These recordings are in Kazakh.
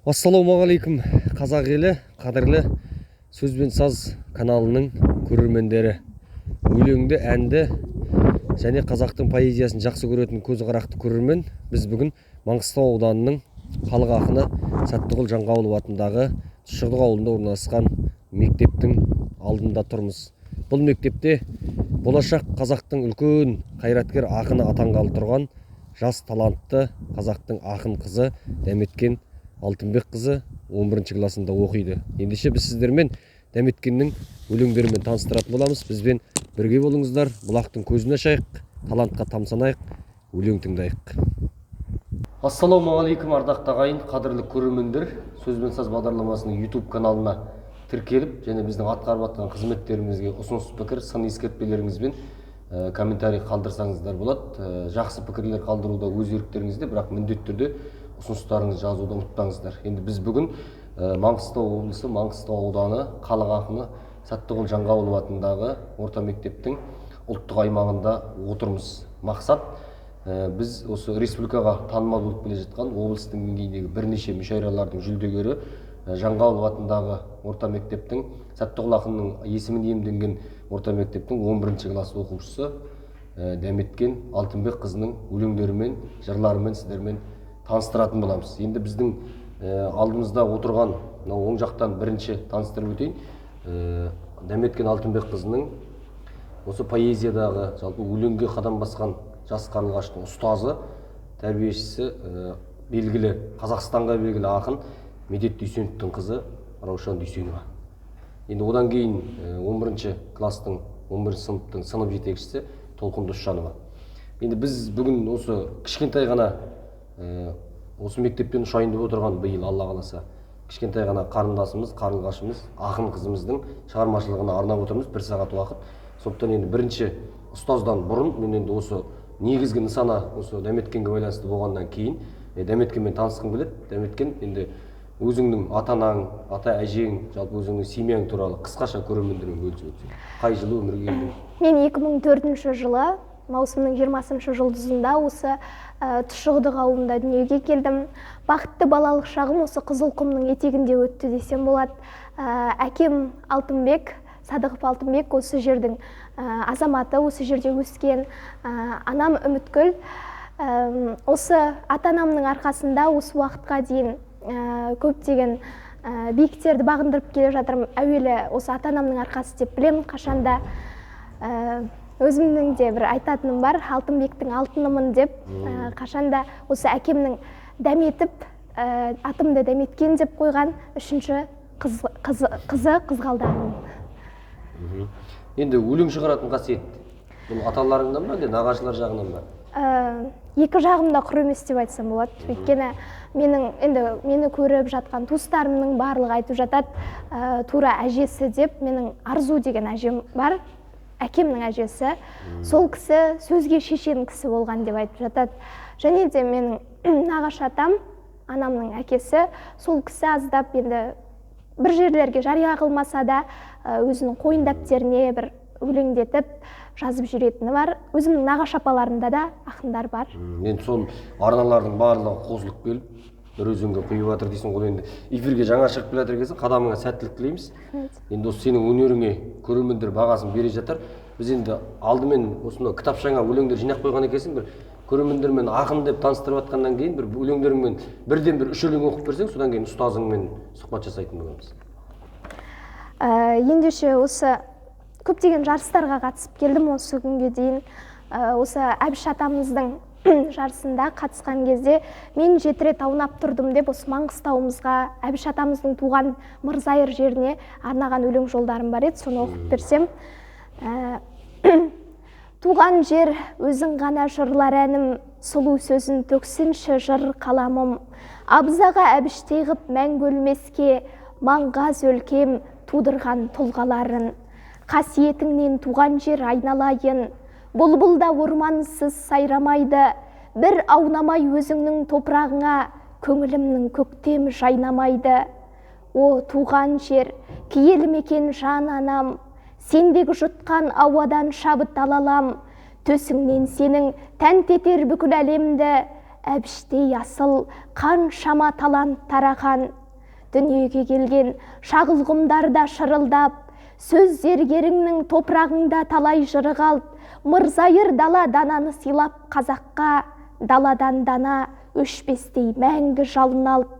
Ассалаумағалейкум қазақ елі, қадірлі Сөзбен Саз каналының көрермендері. Өлеңді, әнді және қазақтың поэзиясын жақсы көретін көзқарақты көрермен. Біз бүгін Маңғыстау ауданының халық ақыны Сәттіғұл Жанғауылов атындағы Тұщықұдық ауылында орналасқан мектептің алдында тұрмыз. Бұл мектепте болашақ қазақтың үлкен қайраткер ақыны атанғалы тұрған жас талантты қазақтың ақын қызы Дәметкен Алтынбек қызы 11 классында оқиды. Ендеше біз сіздермен Дәметкеннің өлеңдерімен таныстыратын боламыз. Бізбен бірге болыңыздар. Бұлақтың көзін ашайық, талантқа тамсанайық, өлең тыңдайық. Ассалаумағалейкум ардақты ағайын, қадірлі көрермендер. Сөзбен Саз бағдарламасының YouTube каналына тіркеліп, және біздің атқарып жатқан қызметтерімізге ұсыныс пікір, сын ескертпелеріңізбен комментарий қалдырсаңыздар болады. Жақсы пікірлер қалдыруда өз еріктеріңізде, бірақ міндетті түрде ұсыныстарыңызды жазуды ұмытпаңыздар. Енді біз бүгін Маңғыстау облысы, Маңғыстау ауданы халық ақыны Сәттіғұл Жанғауылов атындағы орта мектептің ұлттық аймағында отырмыз. Мақсат біз осы республикаға танымал болып келе жатқан облыстың деңгейіндегі бірнеше мүшәйралардың жүлдегері Жанғауылов атындағы орта мектептің, Сәттіғұл ақынның есімін иемденген орта мектептің 11 класс оқушысы Дәметкен Алтынбек қызының өлеңдерімен, жырларымен сіздермен таныстыратын боламыз. Енді біздің алдымызда отырған оң жақтан бірінші таныстырып өтейін. Дәметкен Алтынбек қызының осы поэзиядағы жалпы өлеңге қадам басқан жас қарлығаштың ұстазы, тәрбиешісі, белгілі Қазақстанға белгілі ақын Медет Дүйсеновтың қызы Раушан Дүйсенова. Енді одан кейін 11 класстың 11 сыныптың сынып жетекшісі Толқын Досжанова. Енді біз бүгін осы кішкентай ғана осы мектептен ұшайын деп отырған биыл Алла қаласа кішкентай ғана қарындасымыз, қарлығашымыз, ақын қызымыздың шығармашылығына арнап отырмыз 1 сағат уақыт. Сондықтан енді бірінші ұстаздан бұрын мен енді осы негізгі нысана осы Дәметкенге байланысты болғаннан кейін Дәметкенмен танысқым келеді. Дәметкен, енді өзіңнің ата-анаң, ата-әжең, жалпы өзіңнің семьяң туралы қысқаша көрермендермен бөлісіп өтсең. Қай жылы өмірге келдің? Мен 2004 жылы маусымның 20 жұлдызында осы Тұщықұдық ауылында дүниеге келдім. Бақытты балалық шағым осы Қызылқұмның етегінде өтті десем болады. Әкем Алтынбек, Садықов Алтынбек осы жердің азаматы, осы жерде өскен. Анам Үміткүл. Осы ата-анамның арқасында осы уақытқа дейін көптеген биіктерді бағындырып келе жатырмын. Әуелі осы ата-анамның арқасы деп білемін. Қашанда өзімнің де бір айтатыным бар, Алтынбектің алтынымын деп. Қашанда осы әкемнің дәметіп, атымды Дәметкен деп қойған үшінші қызы қызғалдағым. Енді өлең шығаратын қасиет бұл аталарыңнан ба, әлде нағашылар жағынан ба? Екі жағымда құр емес деп айтсам болады. Өйткені мені көріп жатқан туыстарымның барлығы айтып жатады, тура әжесі деп. Менің Арзу деген әжем бар, әкемнің әжесі. Сол кісі сөзге шешен кісі болған деп айтып жатады. Және де менің нағашы атам, анамның әкесі, сол кісі аздап енді бір жерлерге жария қылмаса да өзінің қойын дәптеріне бір өлеңдетіп жазып жүретіні бар. Өзімнің нағашы апаларымда да ақындар бар. Енді сол арналардың барлығы қосылып келіп, бір өзіңге құйып жатыр дейсің ғой. Енді эфирге жаңа шығып келе жатыр екенсің, қадамыңа сәттілік тілейміз. Енді осы сенің өнеріңе көрермендер бағасын бере жатар. Біз енді алдымен осынау кітапшаңа өлеңдер жинақ қойған екенсің, бір көрермендермен ақын деп таныстырып жатқаннан кейін бір өлеңдеріңмен бірден бір 3 өлең оқып берсең, содан кейін ұстазыңмен сұхбат жасайтын боламыз. Ендеше осы көптеген жарыстарға қатысып келдім осы күнге дейін. Осы Әбіш атамыздың жарысында қатысқан кезде мен 7 рет аунап тұрдым деп осы Маңғыстауымызға, Әбіш атамыздың туған Мырзайыр жеріне арнаған өлең жолдарым бар еді, соны оқып берсем. Туған жер өзің ғана жырлар әнім, сұлу сөзін төксінші жыр қаламым. Абзаға әбіштей ғып мәңгі өлмеске, маңғаз өлкем тудырған тұлғаларын. Қасиетіңнен туған жер айналайын, бұлбұлда ормансыз сайрамайды. Бір аунамай өзіңнің топырағыңа, көңілімнің көктем жайнамайды. О туған жер, киелі мекен жан анам, сендегі жұтқан ауадан шабыт алалам. Төсіңнен сенің тәнті етер бүкіл әлемді, әбіштей асыл қаншама талант тараған. Дүниеге келген шағылғымдарда шырылдап, сөз зергеріңнің топырағыңда талай жыры қалд. Мырзайыр дала дананы сыйлап қазаққа, даладан дана өшпестей мәңгі жалын алып.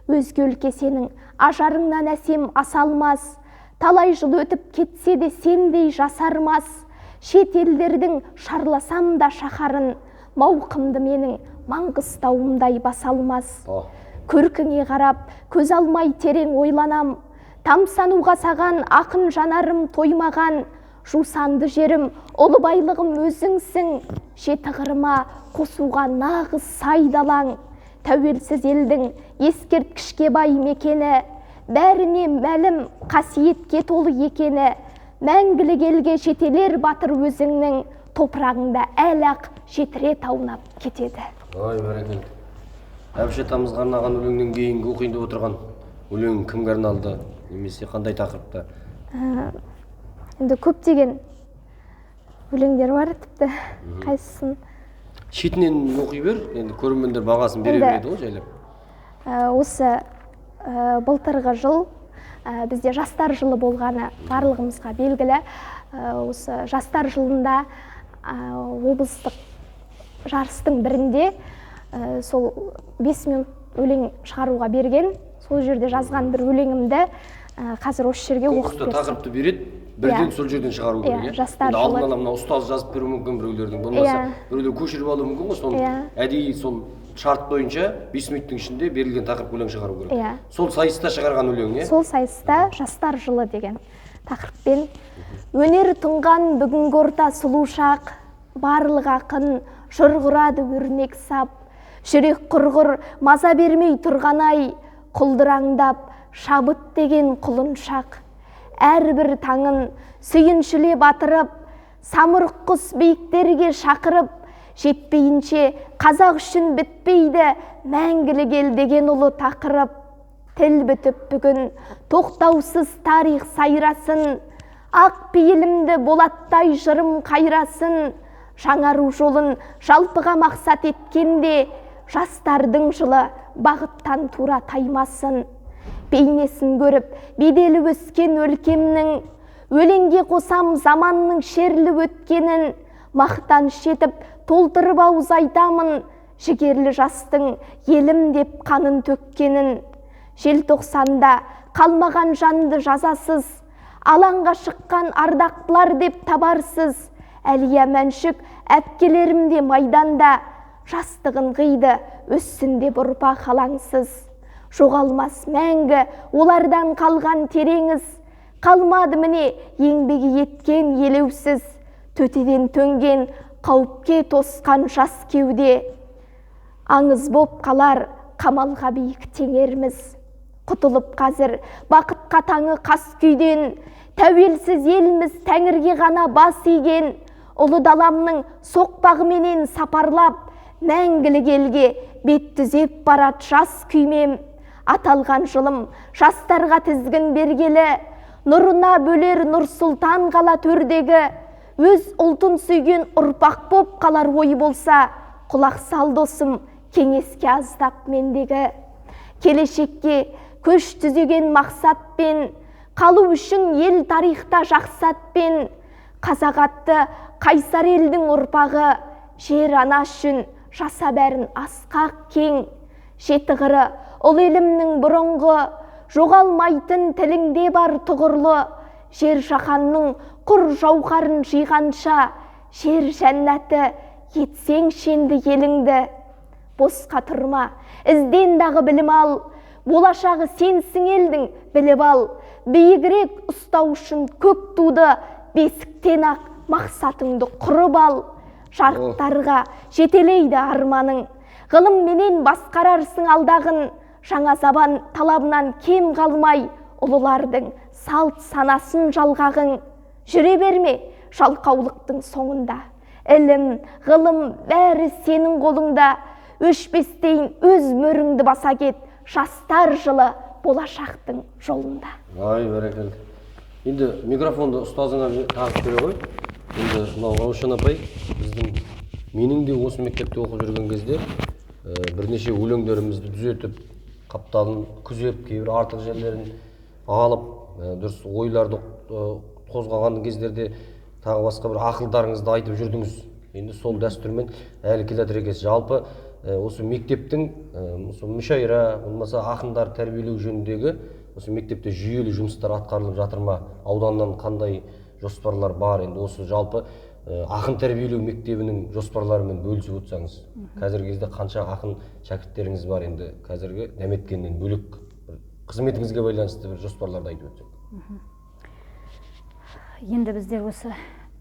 Өзге өлке сенің ажарыңнан әсем асалмас, талай жыл өтіп кетсе де сендей жасармас. Шет елдердің шарласам да шаһарын, мауқымды менің Маңғыстауымдай басалмас. Көркіңе қарап көз алмай терең ойланам, тамсануға саған ақын жанарым тоймаған. Жусанды жерім, ұлы байлығым өзіңсің, жеті қырыма қосуға нағыз сайдалаң. Тәуелсіз елдің ескерткішке бай мекені, бәріне мәлім қасиетке толы екені. Мәңгілік елге жетелер батыр өзіңнің, топырағыңда әлі-ақ жетіре таунап кетеді. Ой, бәрекелді. Әбіш атамызға арнаған өлеңнен кейінгі оқиын деп отырған өлең кімге арналды, немесе қандай тақырыпта? Енді көптеген өлеңдер бар, тіпті қайсысын. Шетінен оқи бер, енді көрермендер бағасын бере береді ғой жайлап. Осы былтырғы жыл бізде жастар жылы болғаны барлығымызға белгілі. Осы жастар жылында облыстық жарыстың бірінде сол 5 минут өлең шығаруға берген. Сол жерде жазған бір өлеңімді қазір осы жерге оқып берсем. Конкурста тақырыпты береді, бірден сол жерден шығару керек. Жастар жылы. Алдын ала мына ұстаз жазып беруі мүмкін біреулердің, болмаса біреулер көшіріп алуы мүмкін ғой. Соны әдейі сол шарт бойынша 5 минуттың ішінде берілген тақырып өлең шығару керек. Сол сайыста шығарған өлең, Сол сайыста жастар жылы деген тақырыппен өнер тұнған бүгінгі орта сұлу шақ, барлық ақын жыр құрады өрнек сап, жүрек құрғыр маза бермей тұрған-ай, құлдыраңдап шабыт деген құлыншақ. Әрбір таңын сүйіншіле батырып, самұрық құс биіктерге шақырып, жетпейінше қазақ үшін бітпейді мәңгілік ел деген ұлы тақырып. Тіл бітіп бүгін тоқтаусыз тарих сайрасын, ақ пейілімді болаттай жырым қайрасын. Жаңару жолын жалпыға мақсат еткенде, жастардың жылы бағыттан тура таймасын. Бейнесін көріп беделі өскен өлкемнің, өлеңге қосам заманның шерлі өткенін. Мақтан шетіп толтырып ауыз айтамын, жігерлі жастың елім деп қанын төккенін. Желтоқсанда қалмаған жанды жазасыз, алаңға шыққан ардақтылар деп табарсыз. Әлия Мәншік әпкелерімде майданда, жастығын қиды өссін деп ұрпақ алаңсыз. Жоғалмас мәңгі олардан қалған тереңіз, қалмады міне еңбегі еткен елеусіз. Төтеден төнген қауіпке тосқан жас кеуде, аңыз боп қалар қамалға биік теңерміз. Құтылып қазір бақытқа таңы қас күйден, тәуелсіз еліміз тәңірге ғана бас иген. Ұлы даламның соқпағыменен сапарлап, мәңгілік елге бет түзеп барат жас күймем. Аталған жылым жастарға тізгін бергелі, нұрына бөлер Нұр Сұлтан қала төрдегі. Өз ұлтын сүйген ұрпақ боп қалар ой болса, құлақ сал досым кеңеске аздап мендегі. Келешекке көш түзеген мақсатпен, қалу үшін ел тарихта жақсатпен. Қазақ атты қайсар елдің ұрпағы, жер ана үшін жаса бәрін асқақ кең. Жеті қыры ұл елімнің бұрынғы, жоғалмайтын тіліңде бар тұғырлы. Жер жаһанның құр жауһарын жиғанша, жер жәннаты етсең шенді еліңді. Босқа тұрма, ізден дағы білім ал, болашағы сенсің елдің біліп ал. Биігірек ұстау үшін көк туды, бесіктен ақ мақсатыңды құрып ал. Жарықтарға жетелейді арманың, ғылым менен басқарарсың алдағын. Жаңа заман талабынан кем қалмай, ұлылардың салт санасын жалғағың. Жүре берме жалқаулықтың соңында, ілім, ғылым бәрі сенің қолыңда. Өшпестейін өз мөріңді баса кет, жастар жылы болашақтың жолында. Ай, бәрекелді. Енді микрофонды ұстазыңа тағып бере ғой. Енді Раушан апай, менің де осы мектепте оқып жүрген кезде бірнеше өлеңдерімізді түзетіп, қапталын күзеп, кейбір артық жерлерін алып, дұрыс ойларды қозғаған кездерде тағы басқа бір ақылдарыңызды айтып жүрдіңіз. Енді сол дәстүрмен әлі келе жатыр екенсіз. Жалпы осы мектептің мүшайра, болмаса ақындар тәрбиелеу жөніндегі осы мектепте жүйелі жұмыстар атқарылып жатыр ма? Ауданнан қандай жоспарлар бар? Енді осы жалпы ақын тәрбиелеу мектебінің жоспарларымен бөлісіп отырсаңыз, қазіргі кезде қанша ақын шәкірттеріңіз бар? Енді қазіргі дәметкеннен бөлек қызметіңізге байланысты бір жоспарларды айтып өтсек. Енді біздер осы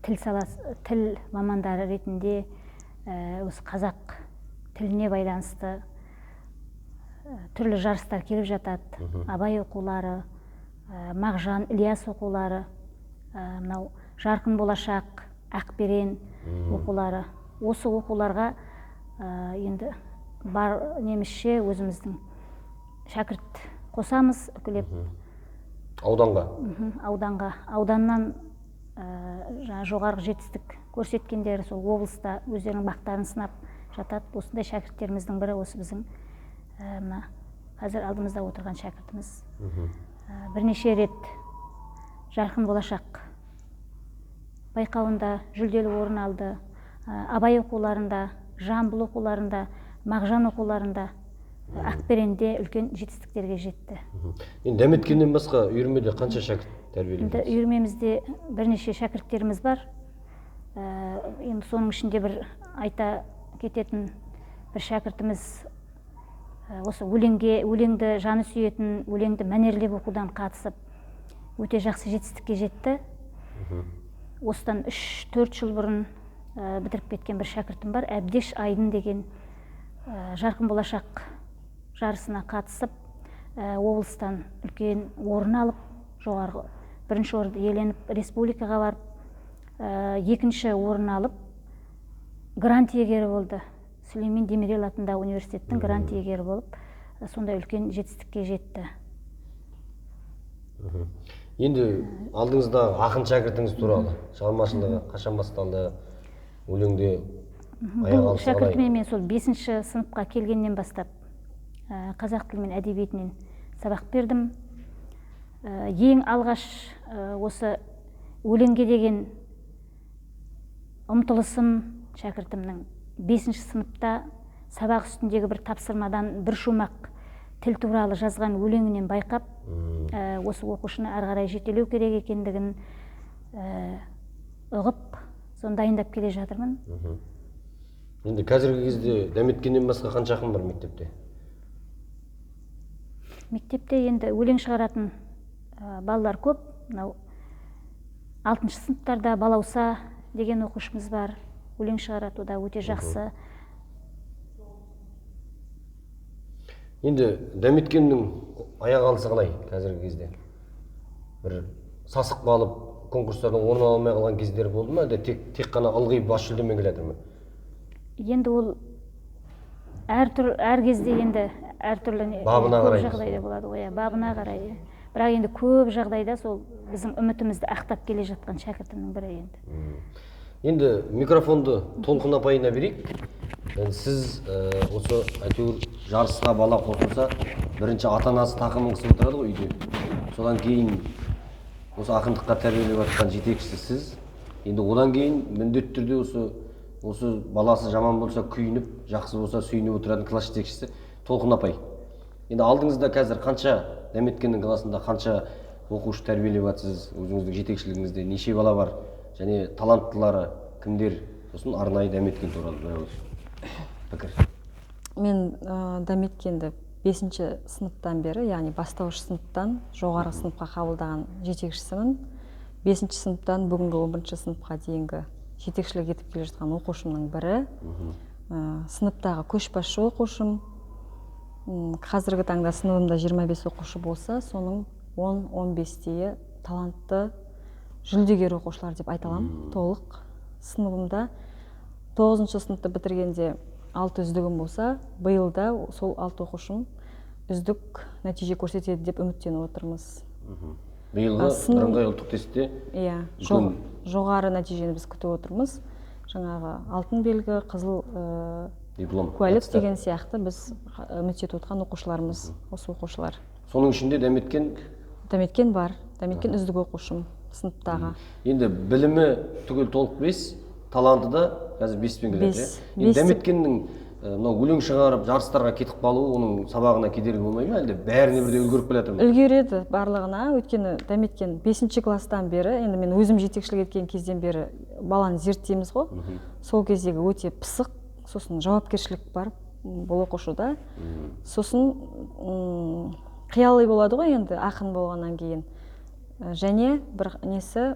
тіл мамандары ретінде осы қазақ тіліне байланысты түрлі жарыстар келіп жатады. Абай оқулары, Мағжан, Ілияс оқулары, мынау жарқын болашақ, Ақберен оқулары. Осы оқуларға енді бар немізше өзіміздің шәкірт қосамыз үкілеп. Ауданға? Ауданнан жоғарғы жетістік көрсеткендер сол облыста өздерінің бақтарын сынап жатады. Осындай шәкірттеріміздің бірі осы біздің мына қазір алдымызда отырған шәкіртіміз. Бірнеше рет жарқын болашақ байқауында жүлделі орын алды. Абай оқуларында, Жамбыл оқуларында, Мағжан оқуларында, Ақберенде үлкен жетістіктерге жетті. Енді дәметкеннен басқа үйірмеде қанша шәкірт тәрбиелейсіз? Үйірмемізде бірнеше шәкірттеріміз бар. Енді соның ішінде бір айта кететін бір шәкіртіміз осы өлеңді жаны сүйетін, өлеңді мәнерлеп оқудан қатысып, өте жақсы жетістікке жетті. Осыдан 3-4 жыл бұрын бітіріп кеткен бір шәкіртім бар. Әбдеш Айдын деген жарқын болашақ жарысына қатысып, облыстан үлкен орын алып, жоғарғы бірінші орынды иеленіп, республикаға барып, екінші орын алып, грант иегері болды. Сүлеймен Демирел атындағы университеттің грант иегері болып, сондай үлкен жетістікке жетті. Енді алдыңызда ақын шәкіртіңіз туралы шығармашылығы қашан басталды? Өлеңде аяқ алысы қалай? Шәкіртіме мен сол 5-ші сыныпқа келгеннен бастап қазақ тілі мен әдебиетінен сабақ бердім. Ең алғаш осы өлеңге деген ұмтылысым шәкіртімнің 5-ші сыныпта сабақ үстіндегі бір тапсырмадан бір шумақ тіл туралы жазған өлеңінен байқап, осы оқушыны ары қарай жетелеу керек екендігін ұғып, соны дайындап келе жатырмын. Енді қазіргі кезде дәметкеннен басқа қанша ақын бар мектепте? Мектепте енді өлең шығаратын балалар көп. 6-шы сыныптарда Балауса деген оқушымыз бар. Өлең шығарады, да өте жақсы. Енді дәметкеннің аяқ алысы қалай қазіргі кезде? Бір сасық қалып, конкурстардан орын ала алмай қалған кездер болды ма? Тек қана ылғи бас жүлдемен келе жатыр ма? Енді ол әр кезде енді әртүрлі жағдайда болады ғой, бабына қарай. Бірақ енді көп жағдайда сол біздің үмітімізді ақтап келе жатқан шәкіртімнің бірі енді. Енді микрофонды Толқын апайына берейік. Сіз осы әйтеуір жарысқа бала қосылса, бірінші ата-анасы тақымын қысып отырады ғой үйде. Содан кейін осы ақындыққа тәрбиелеп жатқан жетекшісі сіз. Енді одан кейін міндетті түрде осы баласы жаман болса күйініп, жақсы болса сүйініп отыратын класс жетекшісі Толқын апай. Енді алдыңызда қазір қанша дәметкеннің классында қанша оқушы тәрбиелеп жатсыз? Өзіңіздің жетекшілігіңізде неше бала бар? Және таланттылары кімдер? Сосын арнайы дәметкен туралы бір ауыз пікір. Мен дәметкенді 5-ші сыныптан бері, яғни бастауыш сыныптан жоғарғы сыныпқа қабылдаған жетекшісімін. 5-ші сыныптан бүгінгі 11-ші сыныпқа дейінгі жетекшілік етіп келе жатқан оқушымның бірі. Сыныптағы көшбасшы оқушым. Қазіргі таңда сыныбымда 25 оқушы болса, соның 10-15-тейі талантты жүлдегер оқушылар деп айта аламын. Толық сыныбымда 9-шы сыныпты бітіргенде 6 үздігім болса, биылда сол 6 оқушым үздік нәтиже көрсетеді деп үміттеніп отырмыз. Биылғы бірыңғай ұлттық тестте жоғары нәтижені біз күтіп отырмыз. Жаңағы алтын белгі, қызыл диплом куәлік аттестат. деген сияқты біз үміт етіп отқан оқушыларымыз, осы оқушылар. Соның ішінде Дәметкен бар, Дәметкен үздік оқушым сыныптағы. енді білімі түгел толық 5, таланты да қазір 5-пен келеді. Бес. Енді Дәметкеннің мынау өлең шығарып жарыстарға кетіп қалуы оның сабағына кедергі болмай ма, әлде бәріне бірдей үлгеріп келе жатыр ма? Үлгереді барлығына, өйткені Дәметкен 5 класстан бері, енді мен өзім жетекшілік еткен кезден бері баланы зерттейміз ғой. Сол кездегі өте пысық, сосын жауапкершілік бар бұл оқушыда. Сосын қиялы болады ғой енді ақын болғаннан кейін. Және бір несі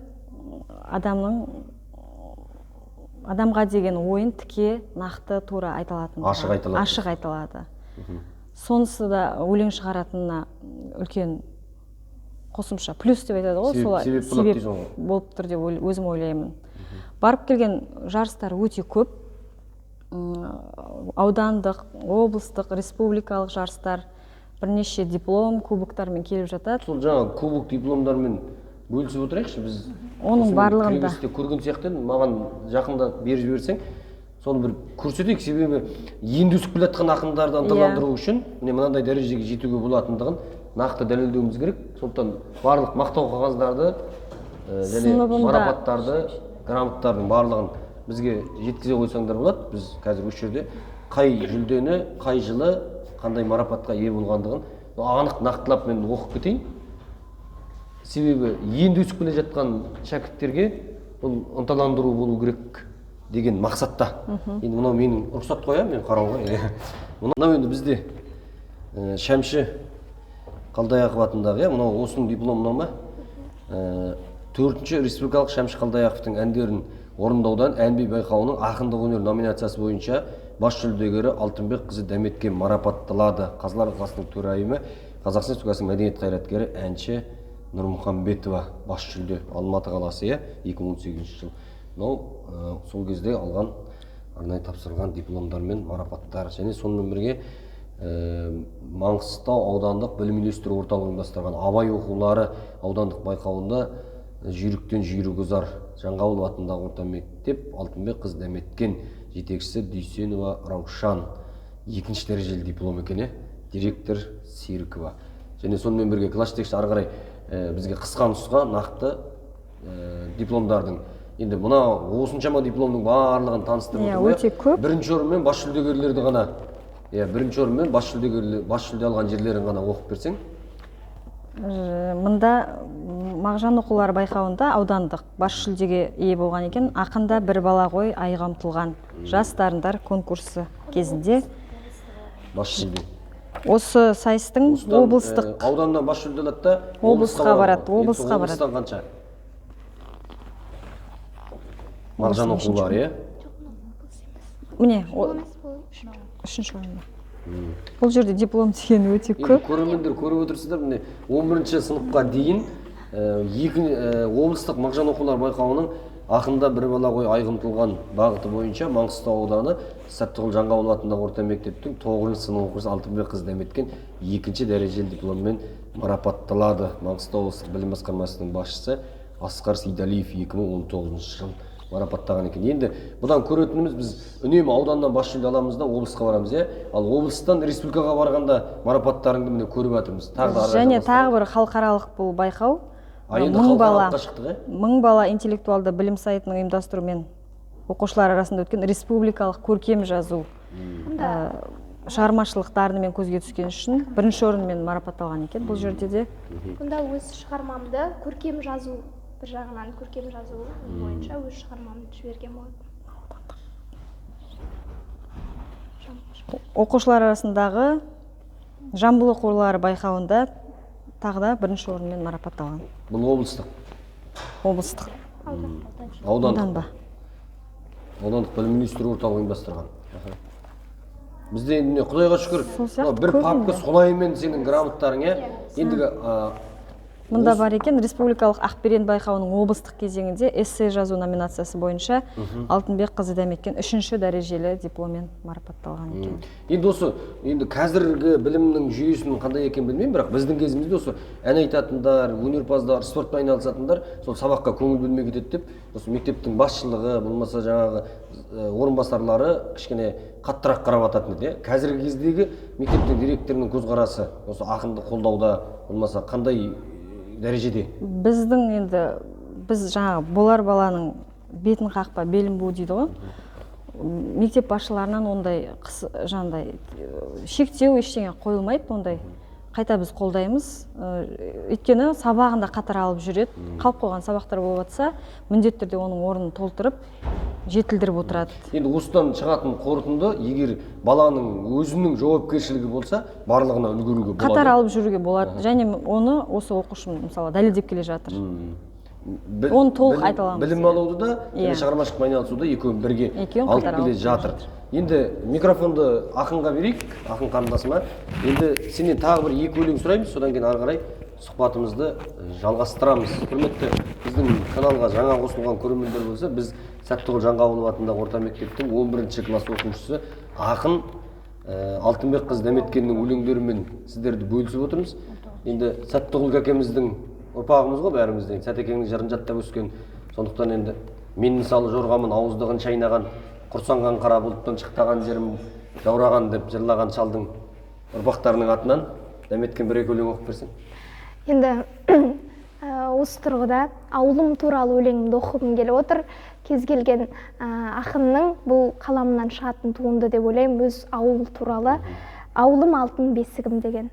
адамға деген ойын тіке, нақты, тура айталатын. Ашық айтылады. Сонысы да өлең шығаратынына үлкен қосымша плюс деп айтады ғой, солай себеп болып тұр деп өзім ойлаймын. Барып келген жарыстар өте көп. Аудандық, облыстық, республикалық жарыстар, бірнеше диплом, кубоктармен келіп жатады. Сол жаңа кубок, дипломдармен бөлісіп отырайықшы, біз оның барлығында көрген сияқты маған жақында беріп жіберсең, соны бір көрсетейік, себебі енді өсіп келе жатқан ақындарды ынталандыру үшін міне мынандай дәрежеге жетуге болатындығын нақты дәлелдеуіміз керек. Сондықтан барлық мақтау қағаздарды және марапаттарды, грамоттардың барлығын бізге жеткізе қойсаңдар болады. Біз қазір осы жерде қай жүлдені, қай жылы, қандай марапатқа ие болғандығын анық нақтылап мен оқып кетейін. Себебі енді өсіп келе жатқан шәкірттерге бұл ынталандыру болу керек деген мақсатта. Енді мынау менің рұқсат қоямын мен қарауға. Мынау енді бізде Шәмші Қалдаяқов атындағы, мынау осының дипломы ма? 4-ші республикалық Шәмші Қалдаяқовтың әндерін орындаудан ән-би байқауының ақындық өнер номинациясы бойынша бас жүлдегері Алтынбек қызы Дәметкен марапатталады. Қазылар алқасының төрайымы, Қазақстан Республикасының мәдениет қайраткері әнші Нұрмұхамбетова бас жүлде, Алматы қаласы 2018 жыл. Мынау сол кезде алған арнайы тапсырылған дипломдар мен марапаттар. Және сонымен бірге Маңғыстау аудандық білім үйлестіру орталығы ұйымдастырған абай оқулары аудандық байқауында жүйріктен жүйрік ұзар Жаңғауыл атындағы орта мектеп Алтынбек қыз Дәметкен жетекшісі Дүйсенова Раушан 2-ші дәрежелі диплом екен, директор Серікова. Және сонымен бірге класс жетекшісі ары қарай бізге қысқа нұсқа нақты дипломдардың. Енді мына осыншама дипломның барлығын таныстырып отырмын. Бірінші орынмен бас жүлдегерлерді ғана, бірінші орынмен бас жүлде алған жерлерін ғана оқып берсең. Мында Мағжан оқулары байқауында аудандық бас жүлдеге ие болған екен. Ақында бір бала ғой айға ұмтылған жас дарындар конкурсы кезінде бас жүлде. Осы сайыстың облыстық ауданнан бас жүлде алады да облысқа барады. Облыстан қанша? Мағжан оқулары, Міне, 3-ші орында. Бұл жерде диплом деген өте көп. Көрермендер көріп отырсыздар, міне 11-ші сыныпқа дейін облыстық Мағжан оқулары байқауының ақында бір бала ғой айға ұмтылған бағыты бойынша Маңғыстау ауданы Сәттіғұл Жаңғауыл атындағы орта мектептің 9-ші сынып оқушысы Алтынбек қыз Дәметкен 2-ші дәрежелі дипломмен марапатталады. Маңғыстау облыстық білім басқармасының басшысы Асқар Сейдалиев 2019 жыл марапаттаған екен. Енді бұдан көретініміз біз үнемі ауданнан бас жүлде аламыз да облысқа барамыз, ал облыстан республикаға барғанда марапаттарыңды міне көріп жатырмыз. Және тағы бір халықаралық бұл байқау. Мың бала интеллектуалды білім сайтының ұйымдастыруымен оқушылар арасында өткен республикалық көркем жазу шығармашылық дарынымен көзге түскен үшін бірінші орынмен марапатталған екен бұл жерде де. Мұнда өз шығармамды көркем жазу, бір жағынан көркем жазу бойынша өз шығармамды жіберген болатын. Оқушылар арасындағы Жамбыл оқулары байқауында тағы да бірінші орынмен марапатталған. Бұл облыстық? Облыстық. Аудандық? Аудандық білім үйлестіру орталығы ұйымдастырған. Бізде Құдайға шүкір бір папка солаймен сенің грамоттарың, ендігі Мұнда бар екен, республикалық Ақберен байқауының облыстық кезеңінде эссе жазу номинациясы бойынша Алтынбек қызы Дәметкен 3-ші дәрежелі дипломмен марапатталған екен. Енді осы қазіргі білімнің жүйесінің қандай екен білмеймін, бірақ біздің кезімізде осы ән айтатындар, өнерпаздар, спортпен айналысатындар сол сабаққа көңіл бөлмей кетеді деп, осы мектептің басшылығы, болмаса жаңағы орынбасарлары кішкене қаттырақ қарап жататын еді. Қазіргі кездегі мектептің директорының көзқарасы осы ақынды қолдауда болмаса қандай дәрежеде? Біздің енді біз жаңағы болар баланың бетін қақпа белін бу дейді ғой. Мектеп басшыларынан ондай жаңағыдай шектеу ештеңе қойылмайды, ондай. Қайта біз қолдаймыз. Өйткені сабағында қатар алып жүреді. Қалып қойған сабақтар болып жатса, міндетті түрде оның орнын толтырып, жетілдіріп отырады. Енді осыдан шығатын қорытынды, егер баланың өзінің жауапкершілігі болса, барлығына үлгеруге болады. Қатар алып жүруге болады. Және оны осы оқушым мысалы дәлелдеп келе жатыр. Оны толық айта аламыз. Білім алуды да, шығармашылықпен айналысуды екеуін бірге алып келе жатыр. Енді микрофонды Ақынға берейік, Ақын қарындасыма. Енді сенен тағы бір екі өлең сұраймыз, содан кейін ары қарай сұхбатымызды жалғастырамыз. Құрметті біздің каналға жаңа қосылған көрермендер болса, біз Сәттіғұл Жанғабылов атындағы орта мектептің 11-ші класс оқушысы Ақын Алтынбек қыз Дәметкеннің өлеңдерімен сіздерді бөлісіп отырмыз. Енді Сәттіғұл кәкеміздің ұрпағымыз ғой бәріміздің. Сәтекеңнің жырын жаттап өскен. Сондықтан енді мен мысалы жорғамын ауыздығын шайнаған, құрсанған қара бұлттан шықтаған жерім жаураған деп жырлаған шалдың ұрпақтарының атынан Дәметкен бір екі өлең оқып берсең. Енді осы тұрғыда ауылым туралы өлеңімді оқығым келіп отыр. Кез келген ақынның бұл қаламынан шығатын туынды деп ойлаймын. Өз ауыл туралы ауылым алтын бесігім деген.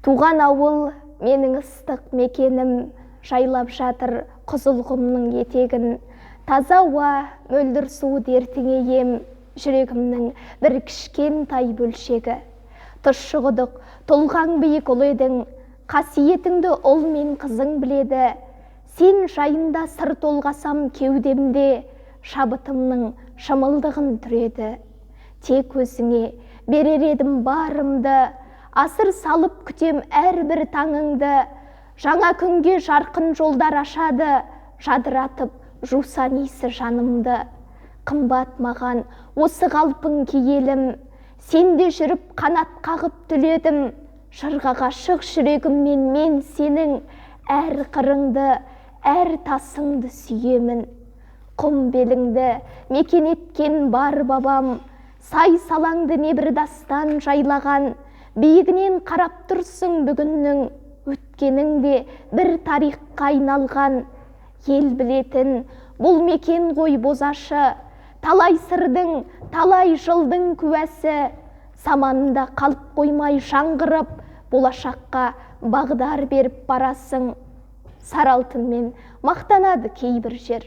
Туған ауыл менің ыстық мекенім, жайлап жатыр Қызылқұмның етегін. Таза ауа, мөлдір су дертіңе ем, жүрегімнің бір кішкентай бөлшегі. Тұщықұдық, тұлғаң биік ұл едің, қасиетіңді ұл мен қызың біледі. Сен жайында сыр толғасам кеудемде, шабытымның шымылдығын түреді. Тек өзіңе берер едім барымды, асыр салып күтем әрбір таңыңды. Жаңа күнге жарқын жолдар ашады, жадыратып жусан иісі жанымды. Қымбат маған осы қалпың киелім, сенде жүріп қанат қағып түледім. Жырға ғашық жүрегіммен мен сенің, әр қырыңды, әр тасыңды сүйемін. Құм беліңді мекен еткен бар бабам, сай салаңды небір дастан жайлаған. Биігінен қарап тұрсың бүгіннің, өткенің де бір тарихқа айналған. Ел білетін бұл мекен ғой бозашы, талай сырдың, талай жылдың куәсі. Заманында қалып қоймай жаңғырып, болашаққа бағдар беріп барасың. Сары алтынмен мақтанады кейбір жер,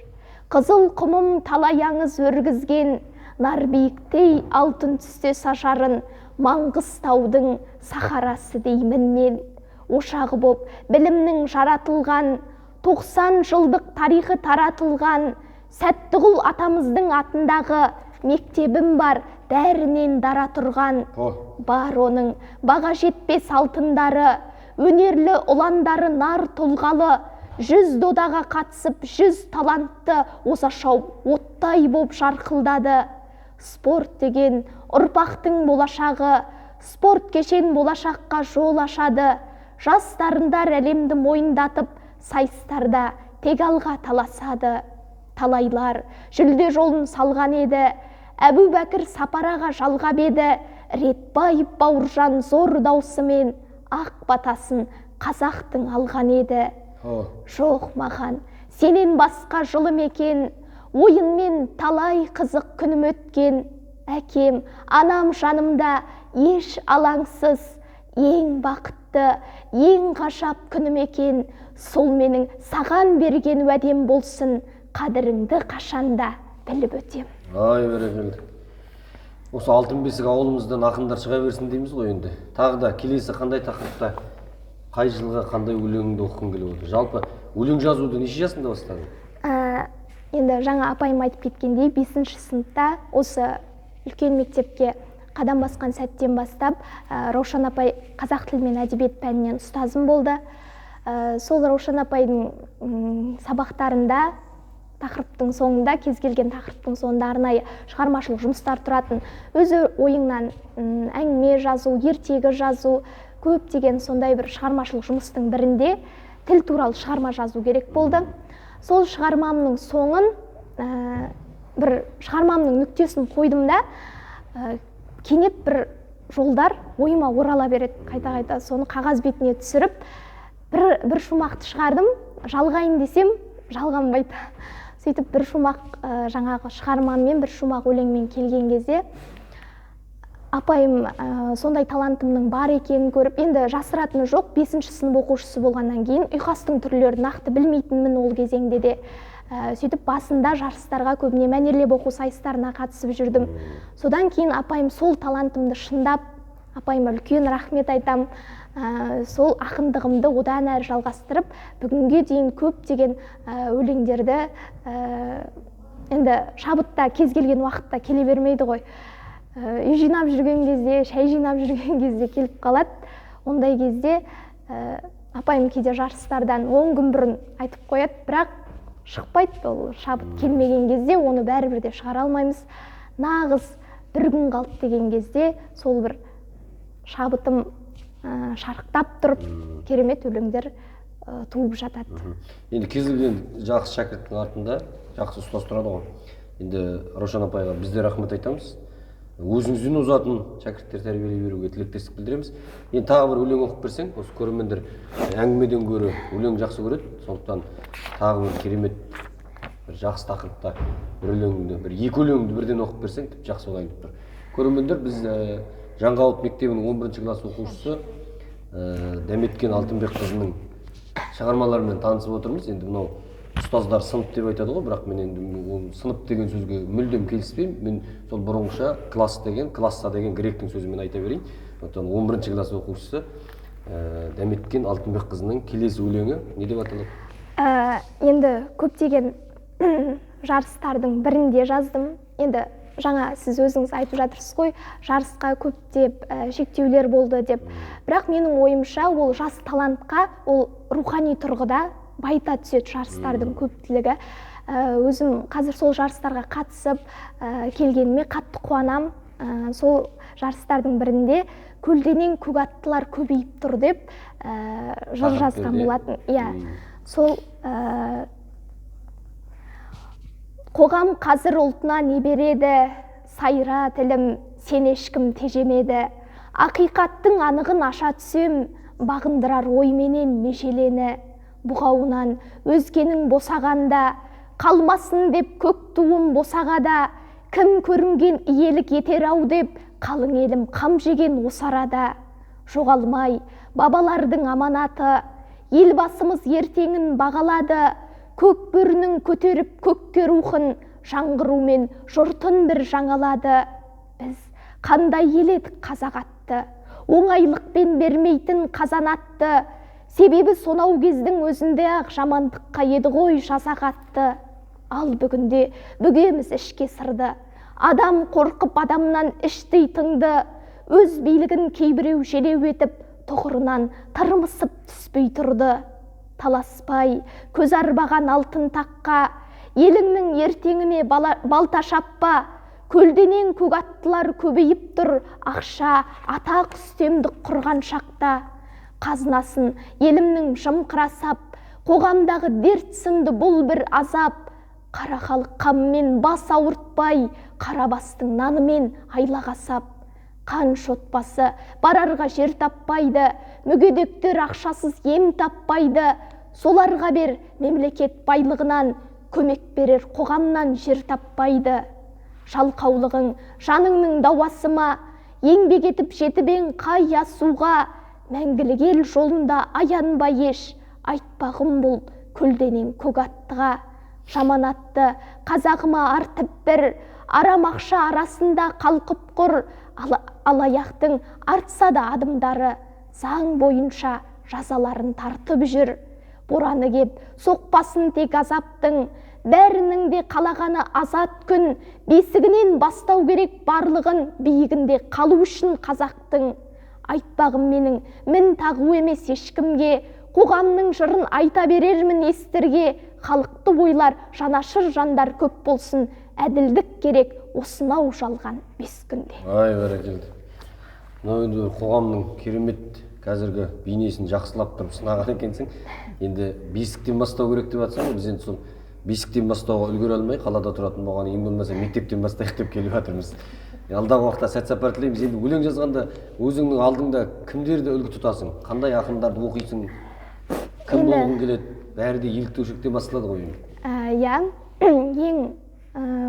қызыл құмым талай аңыз өргізген. Нар биіктей алтын түсте сашарын, Маңғыстаудың сахарасы деймін мен. Ошағы боп білімнің жаратылған, 90 жылдық тарихы таратылған. Сәттіғұл атамыздың атындағы мектебім бар, бәрінен дара тұрған. Бар оның баға жетпес алтындары, өнерлі ұландары нар тұлғалы. 100 додаға қатысып 100 талантты осашау оттай боп жарқылдады. Спорт деген ұрпақтың болашағы, спорт кешен болашаққа жол ашады. Жастарындар әлемді мойындатып, сайыстарда тек алға таласады. Талайлар жүлде жолын салған еді, Әбубәкір Сапараға жалғап еді. Ретбаев Бауыржан зор даусымен ақ батасын қазақтың алған еді. Жоқ маған сенен басқа жылы мекен, ойынмен талай қызық күнім өткен. Әкем, анам жанымда еш алаңсыз, ең бақытты, ең ғажап күнім екен. Сол менің саған берген уәдем болсын, қадіріңді қашанда біліп өтем. Ай, бәрекелді. Осы алтын бесік ауылымыздан ақындар шыға берсін дейміз ғой енді. Тағы да келесі қандай тақырыпта, қай жылға қандай өлеңіңді оқығың келіп отыр? Жалпы өлең жазуды неше жасында бастадың? Енді жаңа апайым айтып кеткендей, 5-ші сыныпта осы үлкен мектепке қадам басқан сәттен бастап Раушан апай қазақ тілі мен әдебиет пәнінен ұстазым болды. Сол Раушан апайдың сабақтарында тақырыптың соңында, кез келген тақырыптың соңында арнайы шығармашылық жұмыстар тұратын. Өзі ойыңнан әңгіме жазу, ертегі жазу, көптеген сондай бір шығармашылық жұмыстың бірінде тіл туралы шығарма жазу керек болды. Сол шығармамның соңын бір шығармамның нүктесін қойдым да кенет бір жолдар ойыма орала береді қайта соны қағаз бетіне түсіріп бір шумақты шығардым, жалғайын десем жалғанбайды. Сөйтіп бір шумақ жаңағы шығармаммен бір шумақ өлеңмен келген кезде апайым сондай талантымның бар екенін көріп, енді жасыратыны жоқ, 5-ші сынып оқушысы болғаннан кейін ұйқастың түрлерін нақты білмейтінмін ол кезеңде де. Сөйтіп басында жарыстарға көбіне мәнерлеп оқу сайыстарына қатысып жүрдім. Содан кейін апайым сол талантымды шыңдап, апайыма үлкен рахмет айтам. Сол ақындығымды одан әрі жалғастырып, бүгінге дейін көптеген өлеңдерді енді шабытта кез келген уақытта келе бермейді ғой. Үй жинап жүрген кезде, шай жинап жүрген кезде келіп қалады. Ондай кезде апайым кейде жарыстардан 10 күн бұрын айтып қояды, бірақ шықпайды. Ол шабыт келмеген кезде оны бәрібір де шығара алмаймыз. Нағыз бір күн қалды деген кезде сол бір шабытым шарықтап тұрып, керемет өлеңдер туып жатады. Енді кез келген жақсы шәкірттің артында жақсы ұстаз тұрады ғой. Енді Раушан апайға біз де рахмет айтамыз. Өзіңізден озатын шәкірттер тәрбиелей беруге тілектестік білдіреміз. Енді тағы бір өлең оқып берсең, осы көрермендер әңгімеден гөрі өлең жақсы көреді. Сондықтан тағы бір керемет бір жақсы тақырыпта бір өлеңді, бір екі өлеңді бірден оқып берсең, тіпті жақсы болайын деп тұр. Көрермендер, біз Жаңғауыт мектебінің 11-ші класс оқушысы Дәметкен Алтынбек қызының шығармаларымен танысып отырмыз. Енді мынау ұстаздар сынып деп айтады ғой, бірақ мен енді сынып деген сөзге мүлдем келіспеймін. Мен сол бұрынғыша класса деген гректің сөзімен айта берейін. 11-ші класс оқушысы Дәметкен Алтынбек қызының келесі өлеңі не деп аталады? Енді көптеген жарыстардың бірінде жаздым. Енді жаңа сіз өзіңіз айтып жатырсыз ғой, жарысқа көптеп шектеулер болды деп. Бірақ менің ойымша ол жас талантқа, ол рухани тұрғыда байта түседі жарыстардың көптілігі. Өзім қазір сол жарыстарға қатысып келгеніме қатты қуанам. Сол жарыстардың бірінде көлденең көк аттылар көбейіп тұр деп жыр жазған болатын. Иә, сол қоғам қазір ұлтына не береді, сайра тілім, сен ешкім тежемеді. Ақиқаттың анығын аша түсем, бағындырар ойменен межелені. Бұғауынан өзгенің босағанда, қалмасын деп көк туым босағада, кім көрінген иелік етер ау деп, қалың елім қам жеген осы арада. Жоғалмай бабалардың аманаты, елбасымыз ертеңін бағалады. Көк бөрінің көтеріп көкке рухын, жаңғырумен жұртын бір жаңалады. Біз қандай ел едік қазақ атты, оңайлықпен бермейтін қазанатты. Себебі сонау кездің өзінде ақ жамандыққа еді ғой жасақ атты. Ал бүгінде бүгеміз ішке сырды, адам қорқып адамнан іштей тыңды. Өз билігін кейбіреу желеу етіп, тұғырынан тырмысып түспей тұрды. Таласпай көз арбаған алтын таққа, еліңнің ертеңіне балта шаппа. Көлденең көк аттылар көбейіп тұр, ақша атақ үстемдік құрған шақта. Қазынасын елімнің жымқырасап, қоғамдағы дерт сынды бұл бір азап. Қара халық қаммен бас ауыртпай, қара бастың нанымен айлағасап. Қан шотпасы барарға жер таппайды, мүгедектер ақшасыз ем таппайды. Соларға бер мемлекет байлығынан, көмек берер қоғамнан жер таппайды. Жалқаулығың жаныңның дауасы ма, еңбек етіп жетібең қай асуға. Мәңгілік ел жолында аянба еш, айтпағым бұл көлденең көк аттыға. Жаманатты қазағыма артып бір, арамақша арасында қалқып құр. Алаяқтың артса да адымдары, заң бойынша жазаларын тартып жүр. Бораны кеп соқпасын тек азаптың, бәрінің де қалағаны азат күн. Бесігінен бастау керек барлығын, биігінде қалу үшін қазақтың. Айтпағым менің мін тағу емес ешкімге, қоғамның жырын айта берермін естірге. Халықты ойлар жанашыр жандар көп болсын, әділдік керек осынау жалған 5 күнде. Ай, бәрекелді. Мынау енді қоғамның керемет қазіргі бейнесін жақсылап тұрып сынаған екенсің. Енді бесіктен бастау керек деп жатсаң, біз енді сол бесіктен бастауға үлгере алмай қалада тұратын болған ең болмаса мектептен бастайық деп келіп жатырмыз. Алдағы уақытта сәт сапар тілейміз. Енді өлең жазғанда өзіңнің алдыңда кімдерді үлгі тұтасың? Қандай ақындарды оқисың? Кім болғың келеді? Бәрі де еліктеушіліктен басталады ғой. Иә, ең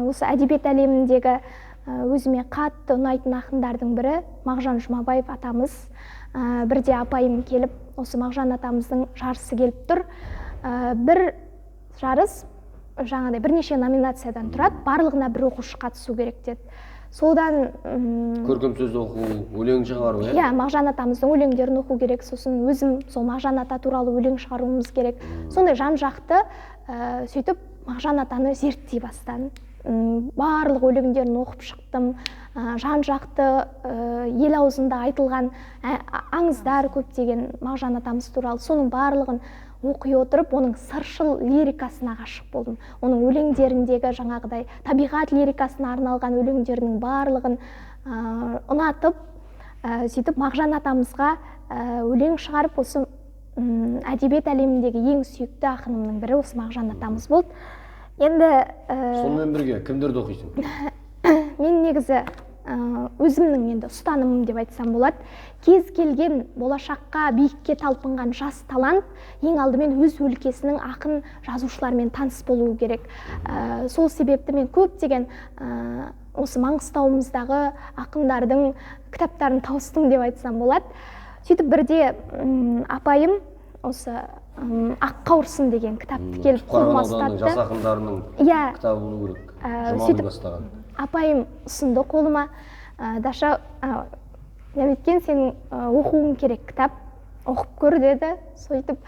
осы әдебиет әлеміндегі өзіме қатты ұнайтын ақындардың бірі Мағжан Жұмабаев атамыз. Бірде апайым келіп, осы Мағжан атамыздың жарысы келіп тұр. Бір жарыс жаңағыдай бірнеше номинациядан тұрады, барлығына бір оқушы қатысу керек деді. Содан көркем сөз оқу, өлең шығару, иә, Мағжан атамыздың өлеңдерін оқу керек, сосын өзім сол Мағжан ата туралы өлең шығаруымыз керек. Сондай жан-жақты сөйтіп Мағжан атаны зерттей бастадым. Барлық өлеңдерін оқып шықтым. Жан-жақты ел аузында айтылған аңыздар көптеген Мағжан атамыз туралы, соның барлығын оқи отырып, оның сыршыл лирикасына ғашық болдым. Оның өлеңдеріндегі жаңағыдай табиғат лирикасына арналған өлеңдерінің барлығын ұнатып, сөйтіп Мағжан атамызға өлең шығарып, осы әдебиет әлеміндегі ең сүйікті ақынымның бірі осы Мағжан атамыз болды. Енді сонымен бірге кімдерді оқисың? Мен негізі өзімнің енді ұстанымым деп айтсам болады. Кез келген болашаққа биікке талпынған жас талант ең алдымен өз өлкесінің ақын жазушылармен таныс болуы керек. Сол себепті мен көптеген осы Маңғыстауымыздағы ақындардың кітаптарын тауыстым деп айтсам болады. Сөйтіп бірде апайым осы Аққауырсын деген кітапты келіп қолыма ұстатты. Жас ақындарының кітабы болу керек. Жұмабай бастаған. Апайым ұсынды қолыма. Даша, Нәметкен, сенің оқуың керек кітап, оқып көр деді. Сөйтіп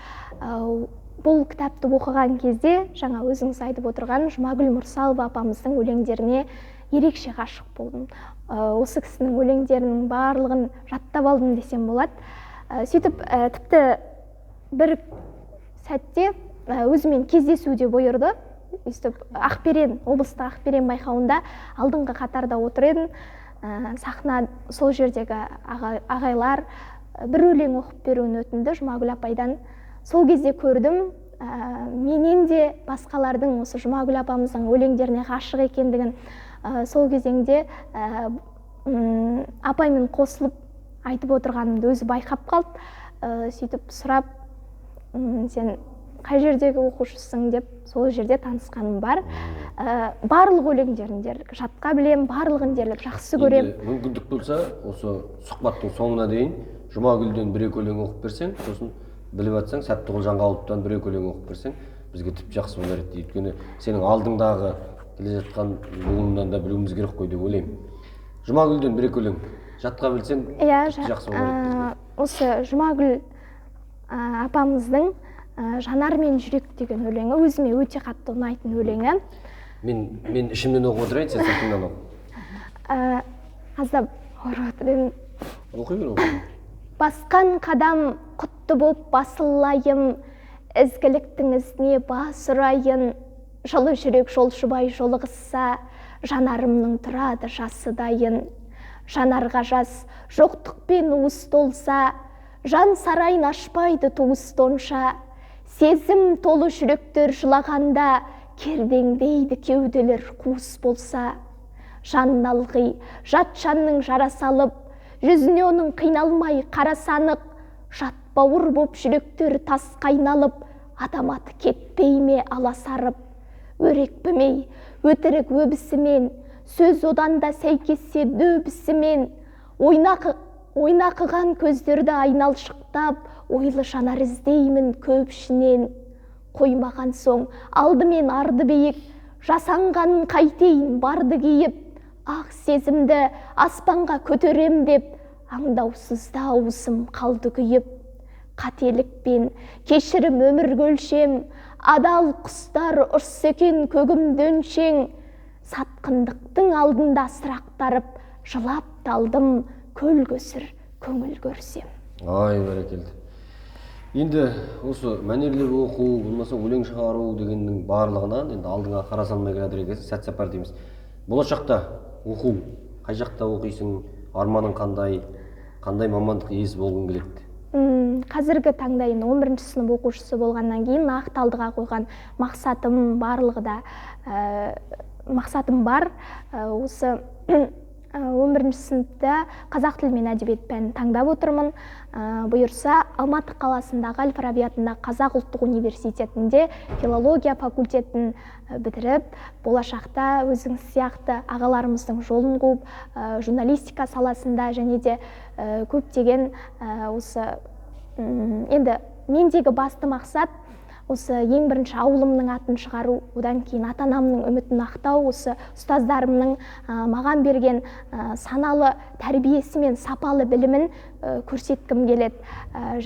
бұл кітапты оқыған кезде жаңа өзіңіз айтып отырған Жұмагүл Мұрсалова апамыздың өлеңдеріне ерекше ғашық болдым. Осы кісінің өлеңдерінің барлығын жаттап алдым десем болады. Сөйтіп тіпті бір сәтте өзімен кездесуде бұйырды. Ақберен, облыстық Ақберен байқауында алдыңғы қатарда отыр едім. Сахна сол жердегі ағайлар бір өлең оқып беруін өтінді Жұмагүл апайдан. Сол кезде көрдім, менен де басқалардың осы Жұмагүл апамыздың өлеңдеріне ғашық екендігін сол кезеңде апаймен қосылып айтып отырғанымды өзі байқап қалды. Сөйтіп сұрап, сен қай жердегі оқушысың деп сол жерде танысқаным бар. Барлық өлеңдерін дерлік жатқа білем, барлығын дерлік жақсы көрем. Мүмкіндік болса, осы сұхбаттың соңына дейін Жұмагүлден бір-екі өлең оқып берсең, сосын біліп жатсаң, Сәттіғұл Жанғаловтан бір-екі өлең оқып берсең, бізге тіпті жақсы болар еді. Өйткені сенің алдыңдағы келе жатқан буыннан да білуіміз керек қой деп ойлаймын. Жұмагүлден бір-екі өлең жатқа білсең, тіпті жақсы болар еді. Осы Жұмагүл апамыздың Жанар мен жүрек деген өлеңі өзіме өте қатты ұнайтын өлеңі. Мен ішімнен оқып отырайын, сен сыртыңнан оқ. Аздап орып отырайын. Оқи бер, оқи. Басқан қадам құтты боп басылайын, ізгіліктің ізіне бас ұрайын. Жылы жүрек жолшыбай жолығысса, жанарымның тұрады жасыдайын. Жанарға жас жоқтықпен уыс толса, жан сарайын ашпайды туыс тонша. Сезім толы жүректер жылағанда, кердеңдейді кеуделер қуыс болса. Жанын алғи, жат жанның жара салып, жүзіне оның қиналмай қарасанық. Жат бауыр боп жүректер тас қайналып, адаматы кетпей ме аласарып. Өрекпімей, өтірік өбісімен, сөз одан да сәйкессе дөбісімен. Ойнақыған көздерді айналшықтап, ойлы жанар іздеймін көп ішінен. Қоймаған соң алдымен арды биік, жасанғанын қайтейін барды киіп. Ақ сезімді аспанға көтерем деп, аңдаусызда аузым қалды күйіп. Қателікпен кешірім өмір көлшем, адал құстар ұшса екен көгімді өншең. Сатқындықтың алдында сырақтарып, жылап талдым көл көсір көңіл көрсем. Ай, бәрекелді. Енді осы мәнерлеп оқу, болмаса өлең шығару дегеннің барлығынан енді алдыңа қара салмай келатыр екенсің, сәт сапар дейміз. Болашақта оқу, қай жақта оқисың, арманың қандай мамандық иесі болғың келеді? қазіргі таңда енді 11 сынып оқушысы болғаннан кейін нақты алдыға қойған мақсатым барлығы да мақсатым бар. Осы 11 сыныпта қазақ тілі мен әдебиет пәнін таңдап отырмын. Бұйырса, Алматы қаласындағы Әл-Фараби атындағы Қазақ ұлттық университетінде филология факультетін бітіріп, болашақта өзіңіз сияқты ағаларымыздың жолын қуып, журналистика саласында және де көптеген осы енді мендегі басты мақсат осы ең бірінші ауылымның атын шығару, одан кейін ата-анамның үмітін ақтау, осы ұстаздарымның маған берген саналы тәрбиесі мен сапалы білімін көрсеткім келеді.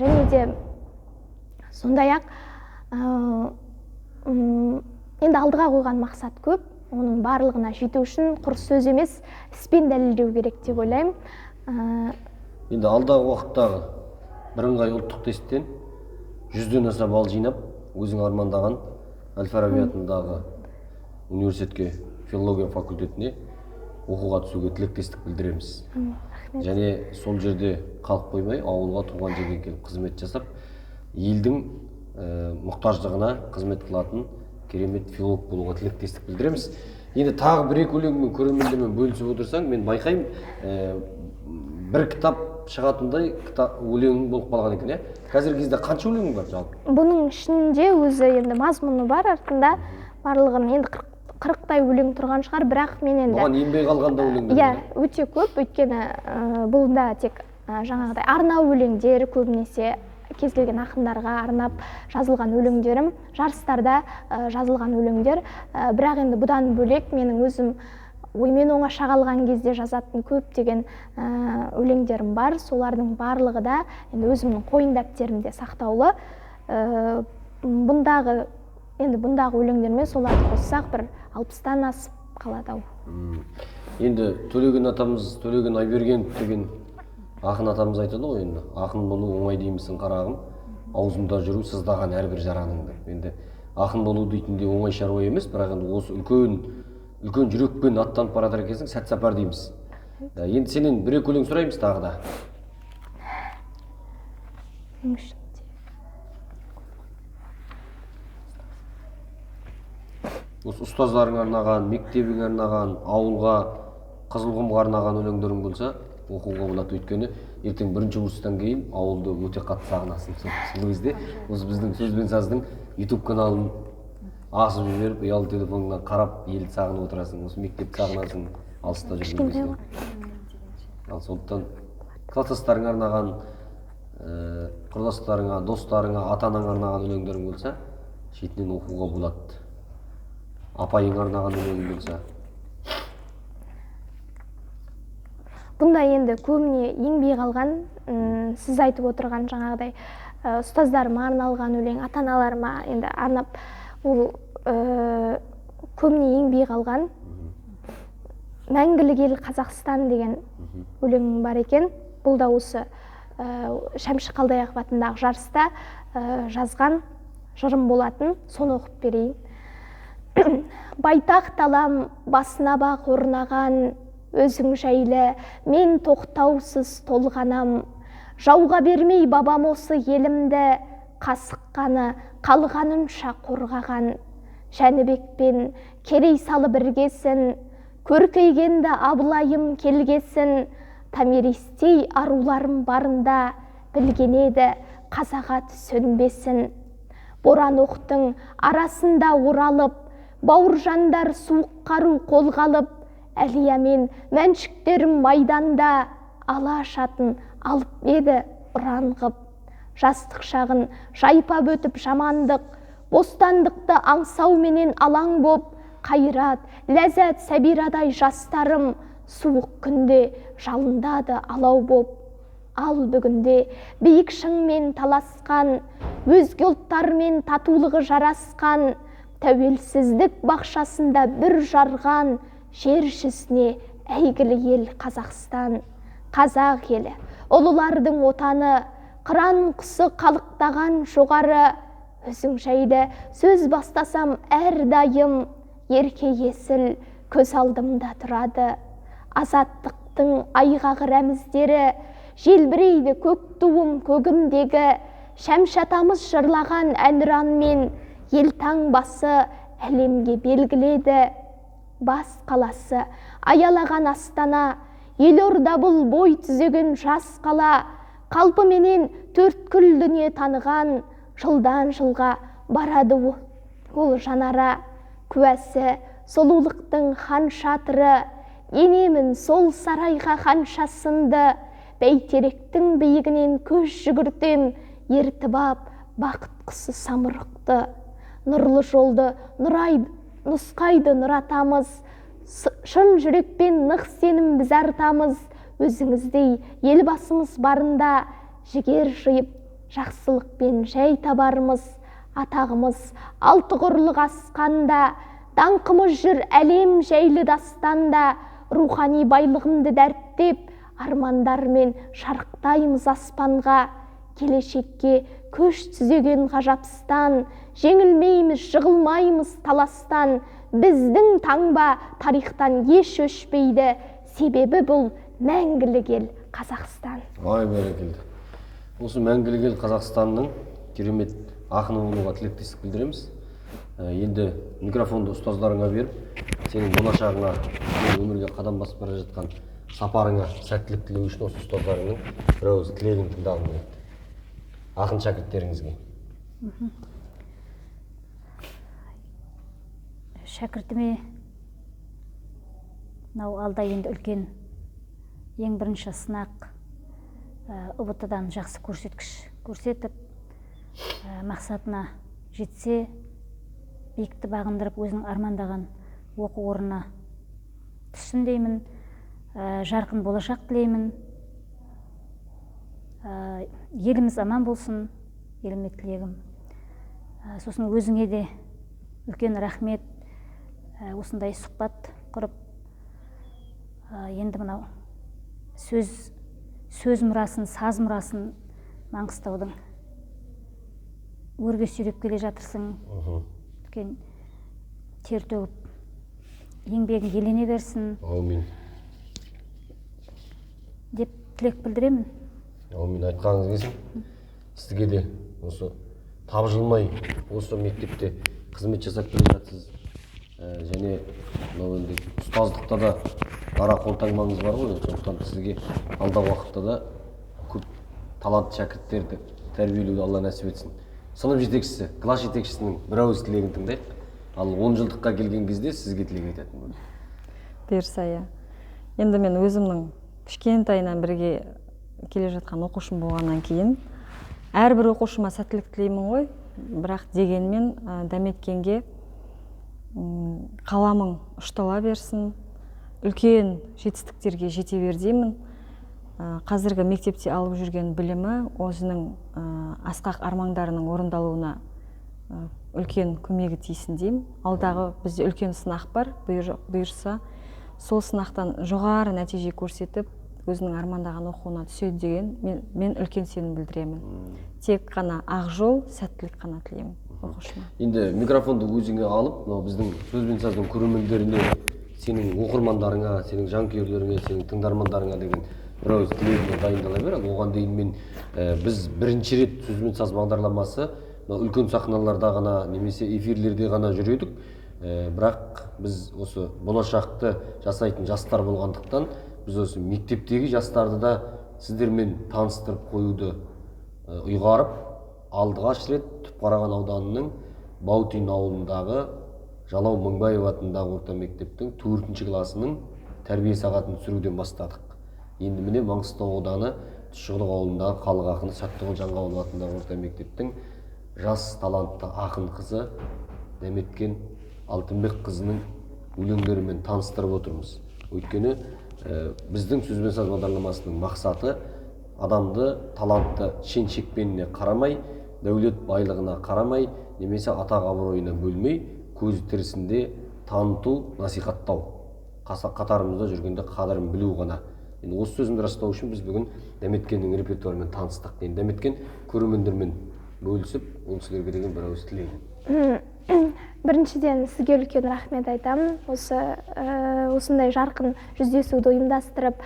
Және де сондай-ақ енді алдыға қойған мақсат көп, оның барлығына жету үшін құр сөз емес, іспен дәлелдеу керек деп ойлаймын. Енді алдағы уақыттағы бірыңғай ұлттық тесттен 100-ден аса балл жинап, өзің армандаған Әл-Фараби атындағы университетке, филология факультетіне оқуға түсуге тілектестік білдіреміз. Және сол жерде қалып қоймай, ауылға, туған жерге келіп қызмет жасап, елдің мұқтаждығына қызмет қылатын керемет филолог болуға тілектестік білдіреміз. Енді тағы бір-екі өлеңмен көрермендермен бөлісіп отырсаң, мен байқаймын, бір кітап шығатындай өлең болып қалған екен, иә? Қазіргі кезде қанша өлең бар жалпы? Бұның ішінде өзі енді мазмұны бар, артында барлығын енді 40-тай өлең тұрған шығар, бірақ мен енді Бұған енбей қалғанда өлеңдер? Иә, өте көп, өйткені бұлында тек жаңағыдай арнау өлеңдер, көбінесе кез келген ақындарға арнап жазылған өлеңдерім, жарыстарда жазылған өлеңдер. Бірақ енді бұдан бөлек менің өзім оймен оңаша қалған кезде жазатын көптеген өлеңдерім бар. Солардың барлығы да өзімнің қойын дәптерімде сақтаулы. Бұндағы өлеңдермен соларды қоссақ бір 60-тан асып қалады-ау. Енді Төлеген атамыз, Төлеген Айбергенов деген ақын атамыз айтады ғой, енді ақын болу оңай деймісің қарағым, аузымда жүру сыздаған әрбір жараныңды. Енді ақын болу дейтінде оңай шаруа емес, бірақ енді осы үлкен жүрекпен аттанып бара жатыр екенсің, сәт сапар дейміз. Енді сенен бір-екі өлең сұраймыз тағы да. Осы ұстаздарыңа арнаған, мектебіңе арнаған, ауылға, Қызылқұмға арнаған өлеңдерің болса, оқуға болады. Өйткені ертең бірінші курстан кейін ауылды өте қатты сағынасың. Сол кезде осы біздің сөз бен саздың YouTube каналын асып жіберіп, ұялы телефоныңнан қарап, елді сағынып отырасың. Осы мектепті сағынасың, алыста жүрген кезде. Ал сондықтан кластастарыңа арнаған, құрдастарыңа, достарыңа, ата-анаңа арнаған өлеңдерің болса, шетінен оқуға болады. Апайыңа арнаған өлең болса. Бұнда енді көбіне еңбей қалған, сіз айтып отырған жаңағыдай ұстаздарыма арналған өлең, ата-аналарыма енді арнап, ол көбіне еңбей қалған Мәңгілік ел Қазақстан деген өлең бар екен. Бұл да осы Шәмші Қалдаяқов атындағы жарыста жазған жырым болатын, соны оқып берейін. Байтақ далам басына бақ орнаған, өзің жайлы мен тоқтаусыз толғанам. Жауға бермей бабам осы елімді, қасыққаны қалғанынша қорғаған. Жәнібекпен Керей салы біргесін, көркейгенді Абылайым келгесін. Томиристей аруларым барында, білген еді қазағат сөнбесін. Боран оқтың арасында оралып, бауыржандар суық қару қолғалып, Әлия мен мәншіктерім майданда, алаш атын алып еді ұран ғып. Жастық шағын жайпап өтіп жамандық, бостандықты аңсау менен алаң боп, қайрат, ләззат сәбирадай жастарым, суық күнде жалындады алау боп. Ал бүгінде биік шыңмен таласқан, өзге ұлттармен татулығы жарасқан, тәуелсіздік бақшасында бір жарған, жер жүзіне әйгілі ел Қазақстан. Қазақ елі, ұлылардың отаны, қыран құсы қалықтаған жоғары. Өзің жайлы сөз бастасам әрдайым, ерке есіл көз алдымда тұрады. Азаттықтың айғағы рәміздері, желбірейді көк туым көгімдегі, шәмші атамыз жырлаған әнұранмен ел таңбасы әлемге белгіледі. Бас қаласы аялаған Астана, елорда бұл бой түзеген жас қала, қалпыменен төрткүл дүние таныған, жылдан жылға барады ол жанара. Куәсі сұлулықтың хан шатыры, енемін сол сарайға ханша сынды, бәйтеректің биігінен көз жүгіртем, ертіп ап бақыт құсы самұрықты. Нұрлы жолды нұсқайды нұр атамыз, шын жүрекпен нық сенім біз артамыз. Өзіңіздей елбасымыз барында, жігер жиып жақсылықпен жай табарымыз. Атағымыз алты құрлық асқанда, даңқымыз жүр әлем жайлы дастанда. Рухани байлығымды дәріптеп, армандармен шарықтаймыз аспанға. Келешекке көш түзеген ғажапстан, жеңілмейміз, жығылмаймыз таластан. Біздің таңба тарихтан еш өшпейді, себебі бұл мәңгілік ел Қазақстан. Ай, бәрекелді. Осы мәңгілік ел Қазақстанның керемет ақыны болуға тілектестік білдіреміз. Енді микрофонды ұстаздарыңа беріп, сенің болашағыңа, өмірге қадам басып бара жатқан сапарыңа сәттілік тілеу үшін осы ұстаздарыңның бір ауыз тілегін тыңдағым келеді. Ақын шәкірттеріңізге. Шәкіртіме мынау алда енді үлкен ең бірінші сынақ, ұбт-дан жақсы көрсеткіш көрсетіп, мақсатына жетсе, биікті бағындырып өзінің армандаған оқу орнына түссін деймін, жарқын болашақ тілеймін. Еліміз аман болсын, еліме тілегім. Сосын өзіңе де үлкен рахмет, осындай сұхбат құрып, енді мынау сөз мұрасын, саз мұрасын Маңғыстаудың өрге сүйреп келе жатырсың. Үлкен тер төгіп, еңбегің елене берсін. Аумин. Деп тілек білдіремін. Аумин, айтқаныңыз келсін. Сізге де осы тапжылмай осы мектепте қызмет жасап келе жатсыз. Және ұстаздықта да дара қолтаңбаңыз бар ғой. Сондықтан сізге алдағы уақытта да көп талантты шәкірттерді тәрбиелеуді Алла нәсіп етсін. Сынып жетекшісі, класс жетекшісінің бір ауыз тілегін тыңдайық. Ал 10 жылдыққа келген кезде сізге тілек айтатын болады. Бұйырса, иә. Енді мен өзімнің кішкентайынан бірге келе жатқан оқушым болғаннан кейін әрбір оқушыма сәттілік тілеймін ғой. Бірақ дегенмен Дәметкенге қаламың ұштала берсін, үлкен жетістіктерге жете бер деймін. Қазіргі мектепте алып жүрген білімі өзінің асқақ армандарының орындалуына үлкен көмегі тисін деймін. Алдағы бізде үлкен сынақ бар, бұйырса сол сынақтан жоғары нәтиже көрсетіп, өзінің армандаған оқуына түседі деген мен үлкен сенім білдіремін. Тек қана ақ жол, сәттілік қана тілеймін оқушыма. Енді микрофонды өзіңе алып, біздің сөз бен саздың көрермендеріне, сенің оқырмандарыңа, сенің жанкүйерлеріңе, сенің тыңдармандарыңа деген бір ауыз тілегімді дайындала бер. Оған дейін біз бірінші рет сөз бен саз бағдарламасы үлкен сахналарда ғана немесе эфирлерде ғана жүредік. Бірақ біз осы болашақты жасайтын жастар болғандықтан, біз осы мектептегі жастарды да сіздермен таныстырып қоюды ұйғарып, алдығаш рет Түпқараған ауданының Баутин ауылындағы Жалау Мыңбаев атындағы орта мектептің 4-ші класының тәрбие сағатын түсіруден бастадық. Енді міне Маңғыстау ауданы Тұщықұдық ауылындағы халық ақыны Сәттіғұл Жаңғабылов атындағы орта мектептің жас талантты ақын қызы Дәметкен Алтынбек қызының өлеңдерімен таныстырып отырмыз. Өйткені біздің сөз бен саз бағдарламасының мақсаты адамды талантты шен-шекпеніне қарамай, дәулет байлығына қарамай, немесе атақ абыройына бөлмей, көзі тірісінде таныту, насихаттау. Қатарымызда жүргенде қадірін білу ғана. Осы сөзімді растау үшін біз бүгін Дәметкеннің репертуарымен таныстық. Дәметкен көрермендермен бөлісіп, ол сіздерге деген бір ауыз тілеймін. Біріншіден сізге үлкен рахмет айтамын. Осындай жарқын жүздесуді ұйымдастырып,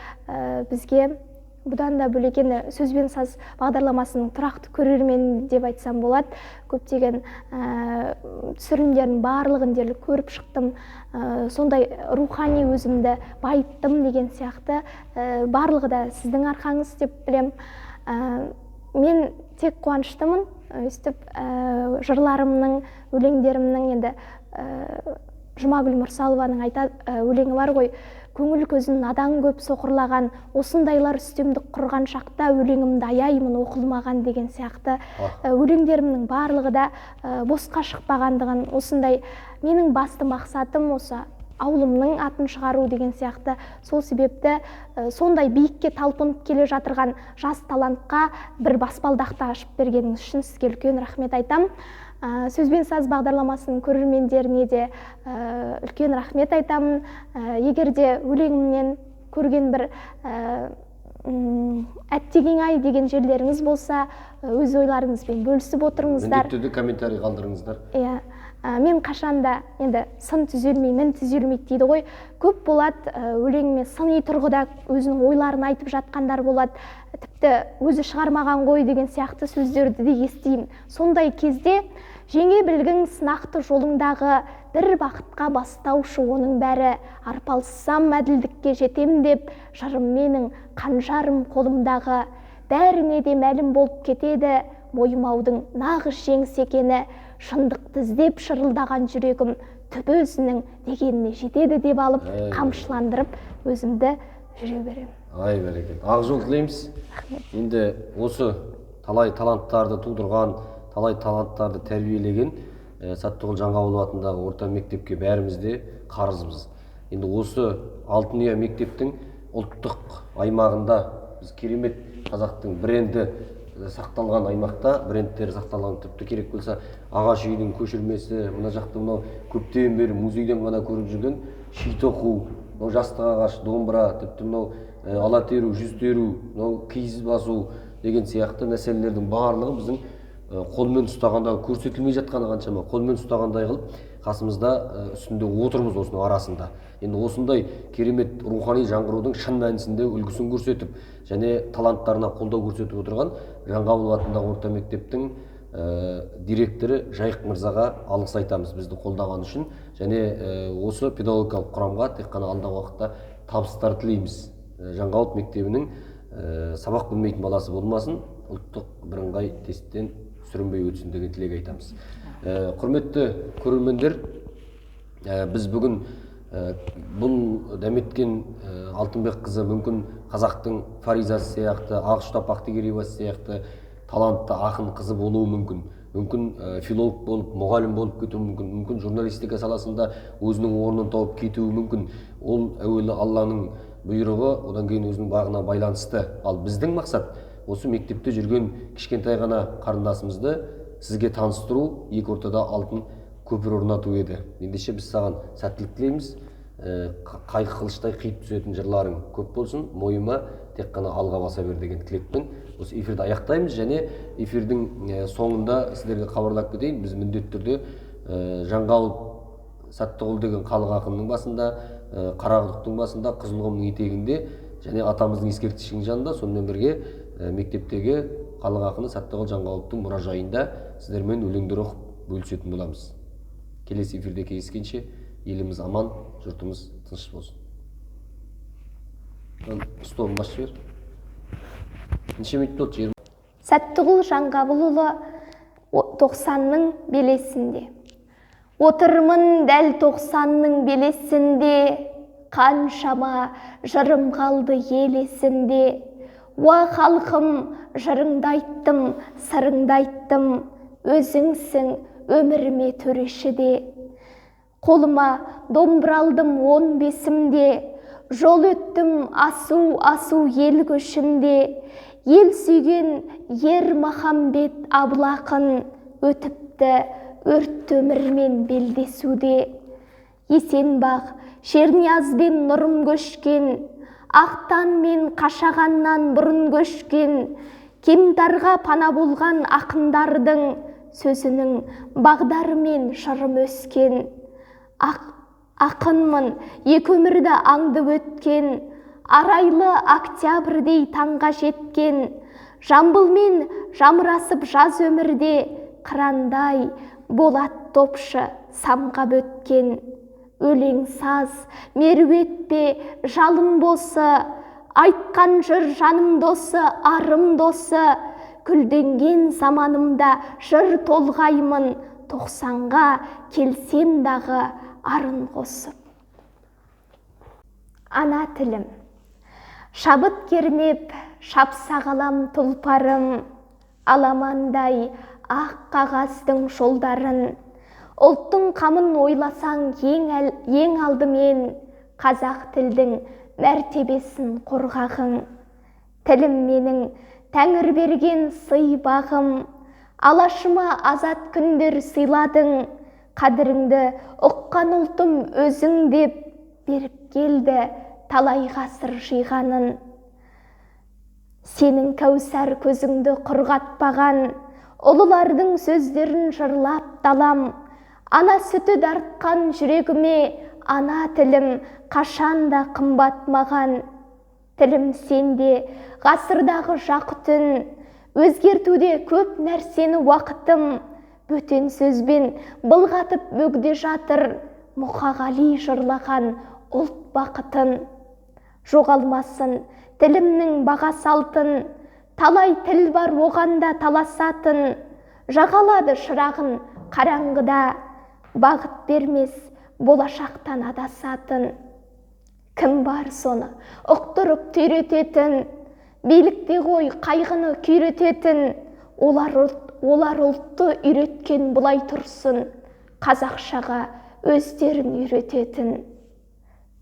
бізге Бұдан да бөлек енді сөзбен саз бағдарламасының тұрақты көрермені деп айтсам болады. Көптеген түсірілімдердің барлығын дерлік көріп шықтым. Сондай рухани өзімді байыттым деген сияқты барлығы да сіздің арқаңыз деп білем. Мен тек қуаныштымын. Өстіп жырларымның, өлеңдерімнің енді Жұмагүл Мұрсалованың өлеңі бар ғой, көңіл көзін надан көп соқырлаған, осындайлар үстемдік құрған шақта өлеңімді аяймын оқылмаған деген сияқты өлеңдерімнің барлығы да босқа шықпағандығын, осындай менің басты мақсатым осы ауылымның атын шығару деген сияқты. Сол себепті сондай биікке талпынып келе жатырған жас талантқа бір баспалдақты ашып бергеніңіз үшін сізге үлкен рахмет айтам. Сөзбен саз бағдарламасының көрермендеріне де үлкен рахмет айтамын. Егер де өлеңімнен көрген бір әттеген-ай деген жерлеріңіз болса, өз ойларыңызбен бөлісіп отырыңыздар. Міндетті түрде комментарий қалдырыңыздар. Иә. Мен қашанда енді сын түзелмей, мін түзелмейді дейді ғой. Көп болады өлеңіме сыни тұрғыда өзінің ойларын айтып жатқандар болады. Тіпті өзі шығармаған ғой деген сияқты сөздерді де естимін. Сондай кезде жеңе білгің сынақты жолыңдағы, бір бақытқа бастаушы оның бәрі, арпалыссам әділдікке жетем деп, жырым менің қанжарым қолымдағы, бәріне де мәлім болып кетеді мойымаудың нағыз жеңіс екені, шындықты іздеп шырылдаған жүрегім түбі өзінің дегеніне жетеді деп алып қамшыландырып өзімді жүре беремін. Ай бәрекелді. Ақ жол тілейміз. Енді осы талай таланттарды тудырған, талай таланттарды тәрбиелеген Саттығұл Жаңғабылов атындағы орта мектепке бәріміз де қарызбыз. Енді осы Алтын Ұя мектептің ұлттық аймағында біз керемет қазақтың бренді сақталған аймақта, брендтері сақталған, тіпті керек болса ағаш үйдің көшірмесі, мына жақта мынау көптен бері музейден ғана көріп жүрген шитоқу, мынау жастық ағаш, домбыра, тіпті мынау ала теру, жүз теру, мынау киіз басу деген сияқты мәселелердің барлығы біздің қолмен ұстағанда көрсетілмей жатқаны қаншама, қолмен ұстағандай қылып қасымызда үстінде отырмыз осының арасында. Енді осындай керемет рухани жаңғырудың шын мәнісінде үлгісін көрсетіп және таланттарына қолдау көрсетіп отырған Жаңғабылов атындағы орта мектептің директоры Жайық мырзаға алғыс айтамыз бізді қолдаған үшін, және осы педагогикалық құрамға тек қана алдағы уақытта табыстар тілейміз. Жаңғабылов мектебінің сабақ білмейтін баласы болмасын, ұлттық бірыңғай тесттен сүрінбей өтсін деген тілек айтамыз. Құрметті көрермендер, біз бүгін бұл дәметкен Алтынбек қызы мүмкін қазақтың Фаризасы сияқты, Ақұштап Ақтегереевасы сияқты талантты ақын қызы болуы мүмкін. Мүмкін филолог болып, мұғалім болып кетуі мүмкін. Мүмкін журналистика саласында өзінің орнын тауып кетуі мүмкін. Ол әуелі Алланың бұйрығы, одан кейін өзінің бағына байланысты. Ал біздің мақсат осы мектепте жүрген кішкентай ғана қарындасымызды сізге таныстыру, екі ортада алтын көпір орнату еді. Ендеше біз саған сәттілік тілейміз. Қайқы қылыштай қиып түсетін жырларың көп болсын, мойыма тек қана алға баса бер деген тілекпен осы эфирді аяқтаймыз. Және эфирдің соңында сіздерге хабарлап кетейін, біз міндетті түрде Жаңғабылов Саттығұл деген халық ақынының басында, Қарақұдықтың басында, Қызылқұмның етегінде және атамыздың ескерткішінің жанында, сонымен бірге мектептегі халық ақыны Саттығұл Жаңғабыловтың мұражайында сіздермен өлеңдер оқып бөлісетін боламыз. Келесі эфирде кездескенше еліміз аман, жұртымыз тыныш болсын. Столын басшы бер. Неше минут болды? Саттығұл Жаңғабылұлы 90-ның белесінде. Отырмын дәл 90-ның белесінде, қаншама жырым қалды елесінде. Уа халқым, жырыңды айттым, сырыңды айттым, өзіңсің өміріме төрешіде. Қолыма домбыра алдым 15-імде, жол өттім асу ел көшінде. Ел сүйген ер Махамбет Абыл ақын өтіпті өрт өмірмен белдесуде. Есенбақ Шерниязбен нұрым көшкен, Ақтан мен Қашағаннан бұрын көшкен, кемтарға пана болған ақындардың сөзінің бағдарымен жырым өскен. Ақынмын екі өмірді аңды өткен, арайлы октябрьдей таңға жеткен, жамбылмен жамырасып жаз өмірде, қырандай болат топшы самғап өткен. Өлең саз, мерует пе, жалын босы, айтқан жыр жаным досы, арым досы, күлденген заманымда жыр толғаймын, 90-ға келсем дағы арын қосып. Ана тілім, шабыт кернеп, шапса қалам тұлпарым, аламандай ақ қағаздың жолдарын, ұлттың қамын ойласаң ең алдымен, қазақ тілдің мәртебесін қорғағың. Тілім менің тәңір берген сый бағым, алашыма азат күндер сыйладың, қадіріңді ұққан ұлтым өзің деп беріп келді талай ғасыр жиғанын. Сенің кәусар көзіңді құрғатпаған, ұлылардың сөздерін жырлап далам, ана сүті дартқан жүрегіме, ана тілім қашанда қымбат маған. Тілім сенде ғасырдағы жақұтын, өзгертуде көп нәрсені уақытым, бөтен сөзбен былғатып бөгде жатыр, Мұқағали жырлаған ұлт бақытын. Жоғалмасын тілімнің баға салтын, талай тіл бар оғанда таласатын, жағалады шырағын қараңғыда, бағыт бермес болашақтан адасатын. Кім бар соны ұқтырып түйрететін, билікте ғой қайғыны күйрететін, олар ұлтты үйреткен бұлай тұрсын, қазақшаға өздерін үйрететін.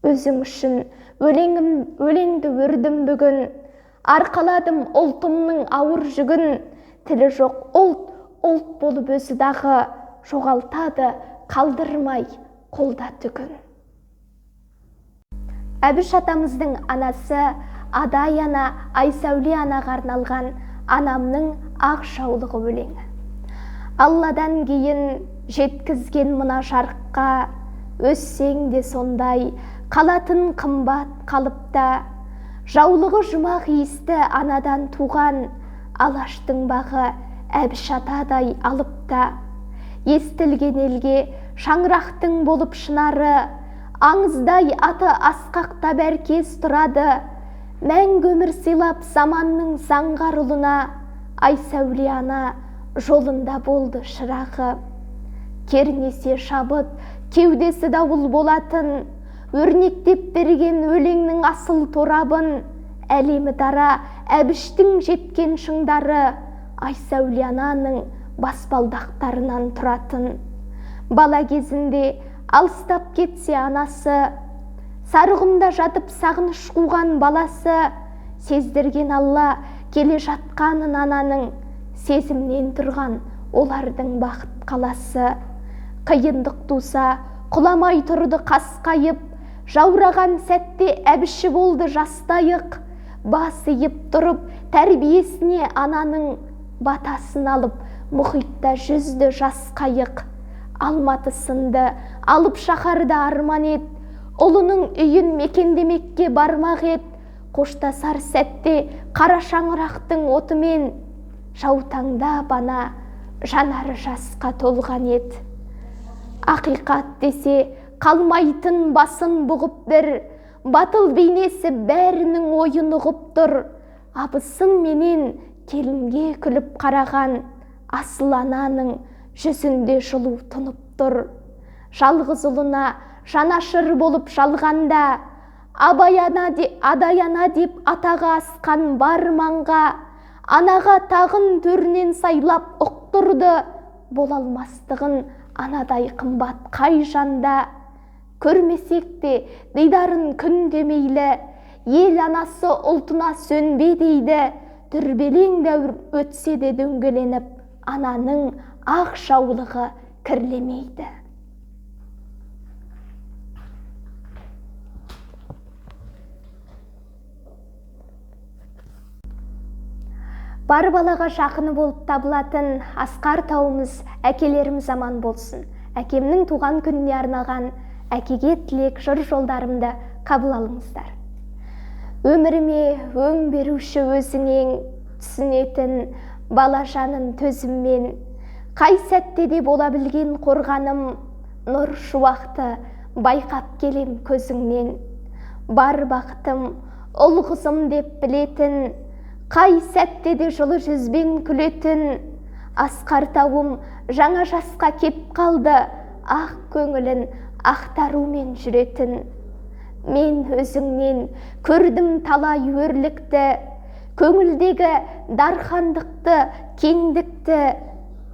Өзім үшін өлеңді өрдім бүгін, арқаладым ұлтымның ауыр жүгін, тілі жоқ ұлт болып өзі дағы, жоғалтады қалдырмай қолда түгін. Әбіш атамыздың анасы Адай ана, Айсәуле анаға арналған анамның ақ жаулығы өлеңі. Алладан кейін жеткізген мына жарыққа, өссең де сондай қалатын қымбат қалыпта, жаулығы жұмақ иісті анадан туған, алаштың бағы Әбіш атадай алыпта. Естілген елге шаңырақтың болып шынары, аңыздай аты асқақта бәркез тұрады, мәңгі өмір сыйлап заманның заңғар ұлына, Айсәуле ана жолында болды шырағы. Кернесе шабыт, кеудесі дауыл болатын, өрнектеп берген өлеңнің асыл торабын, әлемі дара Әбіштің жеткен шыңдары, Айсәуле ананың баспалдақтарынан тұратын. Бала кезінде алыстап кетсе анасы, сарығымда жатып сағыныш қуған баласы, сездірген Алла келе жатқанын ананың, сезімнен тұрған олардың бақыт қаласы. Қиындық туса құламай тұрды қасқайып, жаураған сәтте Әбіші болды жастайық, басы иіп тұрып тәрбиесіне ананың, батасын алып мұхитта жүзді жас қайық. Алматы сынды алып шаһарды арман ет, ұлының үйін мекендемекке бармақ ет, қоштасар сәтте қара шаңырақтың отымен, жаутаңда бана жанары жасқа толған ет. Ақиқат десе қалмайтын басын бұғып бір, батыл бейнесі бәрінің ойын ұғып тұр. Абысын менен келінге күліп қараған, асыл ананың жүзінде жылу тұнып тұр. Жалғыз ұлына жанашыр болып жалғанда, Адай ана деп атаға асқан бар маңға, анаға тағын төрінен сайлап ұқтырды, болалмастығын анадай қымбат қай жанда. Көрмесек те дидарын күн демейлі, ел анасы ұлтына сөнбе дейді, дүрбелең дәуір өтсе де дөңгеленіп, ананың ақ жаулығы кірлемейді. Бар балаға жақыны болып табылатын асқар тауымыз әкелеріміз аман болсын. Әкемнің туған күніне арнаған әкеге тілек жыр жолдарымды қабыл алыңыздар. Өміріме өң беруші өзіңең, түсінетін бала жанын төзіммен. Қай сәтте де бола білген қорғаным, нұр шуақты байқап келем көзіңнен. Бар бақытым ұл қызым деп білетін, қай сәтте де жылы жүзбен күлетін. Асқар тауым жаңа жасқа кеп қалды, ақ көңілін ақтарумен жүретін. Мен өзіңнен көрдім талай өрлікті, көңілдегі дархандықты, кеңдікті.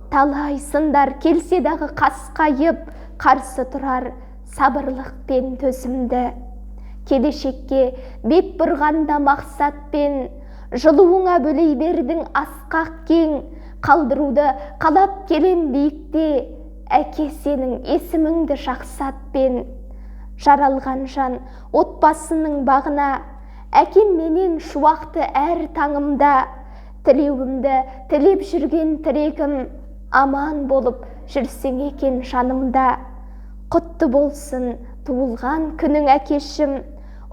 Талай сындар келсе дағы қасқайып, қарсы тұрар сабырлық пен төзімді. Келешекке бет бұрғанда мақсатпен, жылуыңа бөлей бердің асқақ кең. Қалдыруды қалап келем биікте, әке сенің есіміңді жақсатпен. Жаралған жан отбасының бағына, әкем менен шуақты әр таңымда. Тілеуімді тілеп жүрген тірегім, аман болып жүрсең екен жанымда. Құтты болсын туылған күнің әкешім,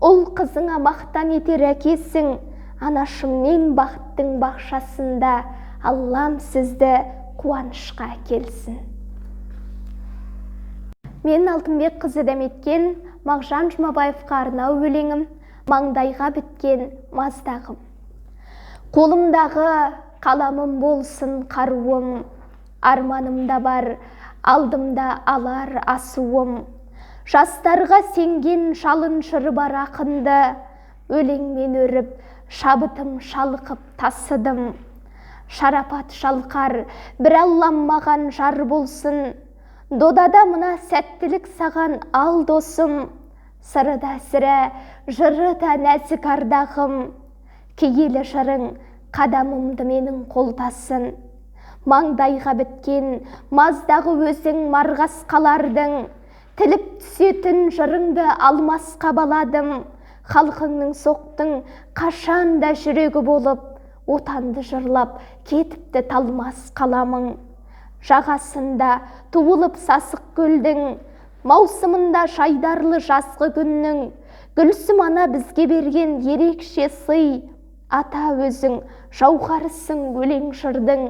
ұл қызыңа мақтан етер әкесің. Анашым мен бақыттың бақшасында, Аллам сізді қуанышқа әкелсін. Мен Алтынбек қызы Дәметкен, Мағжан Жұмабаевқа арнау өлеңім, маңдайға біткен маздағым. Қолымдағы қаламым болсын қаруым, арманымда бар, алдымда алар асуым. Жастарға сенген жалын жыры бар ақынды, өлеңмен өріп, шабытым шалқып тасыдым. Шарапат шалқар бір Аллам маған жар болсын, додада мына сәттілік саған ал досым. Сырыда сірә, жыры да нәзік ардағым, киелі жырың қадамымды менің қолдасын. Маңдайға біткен маздағы өзің марғас қалардың, тіліп түсетін жырыңды алмасқа баладым. Халқыңның соқтың қашанда жүрегі болып, отанды жырлап кетіпті талмас қаламың. Жағасында туылып сасық көлдің, маусымында жайдарлы жазғы күннің. Гүлсім ана бізге берген ерекше сый, ата өзің жауһарысың өлең жырдың.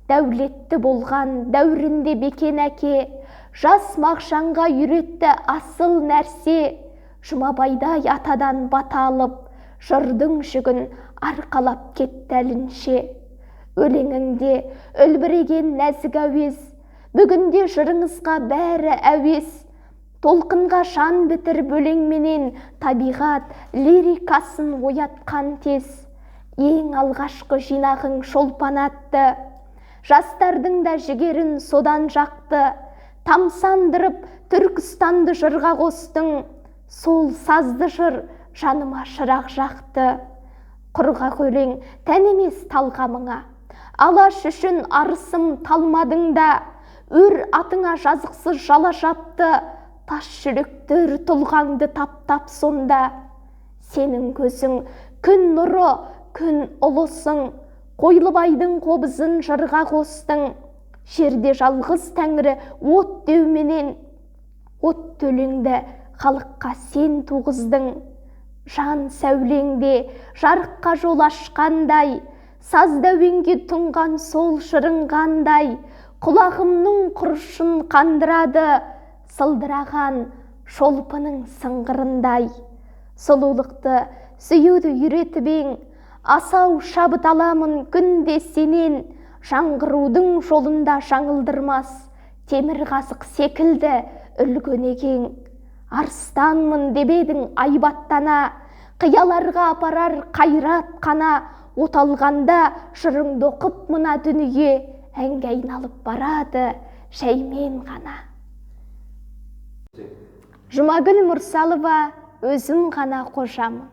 Дәулетті болған дәуірінде бекен әке, жас Мағжанға үйретті асыл нәрсе. Жұмабайдай атадан бата алып, жырдың жүгін арқалап кетті әлінше. Өлеңіңде үлбіреген нәзік әуез, бүгінде жырыңызға бәрі әуес. Толқынға жан бітіріп өлеңменен табиғат лирикасын оятқан тез. Ең алғашқы жинағың шолпан атты, жастардың да жігерін содан жақты. Тамсандырып Түркістанды жырға қостың, сол сазды жыр жаныма шырақ жақты. Құрғақ өлең тән емес талғамыңа, алаш үшін арысым талмадың да. Өр атыңа жазықсыз жала жапты, тас жүректер тұлғаңды таптап сонда. Сенің көзің күн нұры, күн ұлысың, Қойлыбайдың қобызын жырға қостың. Жерде жалғыз тәңірі от деуменен, от төлеңді халыққа сен туғыздың. Жан сәулеңде жарыққа жол ашқандай, саз дәуенге тұнған сол шырынғандай. Құлағымның құрышын қандырады, сылдыраған шолпының сыңғырындай. Сұлулықты сүюді үйретіп ең, асау шабыт аламын күнде сенен. Жаңғырудың жолында жаңылдырмас, темір қазық секілді үлгөнегең. Арыстанмын дебедің айбаттана, қияларға апарар қайрат қана. Оталғанда жырыңды оқып мына дүние, әнге айналып барады жаймен ғана. Жұмагүл Мұрсалова, өзім ғана қожамын.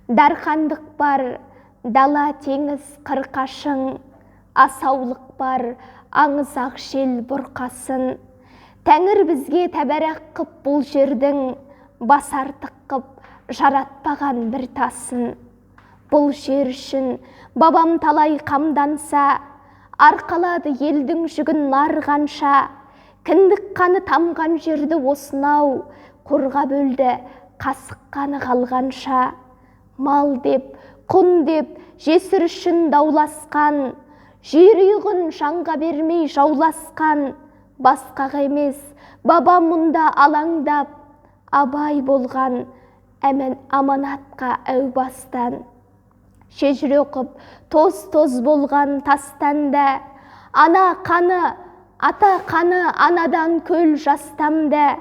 Дархандық бар, дала теңіз қырқашың, асаулық бар, аңыз ақ жел бұрқасын. Тәңір бізге тәбәрәк қып бұл жердің, басартық қып жаратпаған бір тасын. Бұл жер үшін бабам талай қамданса, арқалады елдің жүгін нарғанша. Кіндік қаны тамған жерді осынау, қорға бөлді қасық қаны қалғанша. мал деп, құн деп жесір үшін дауласқан, жүйрігін жанға бермей жауласқан, басқаға емес бабам мұнда алаңдап, абай болған аманатқа әу бастан. Шежіре оқып тоз-тоз болған тастанда, ана қаны, ата қаны анадан көл жастамда,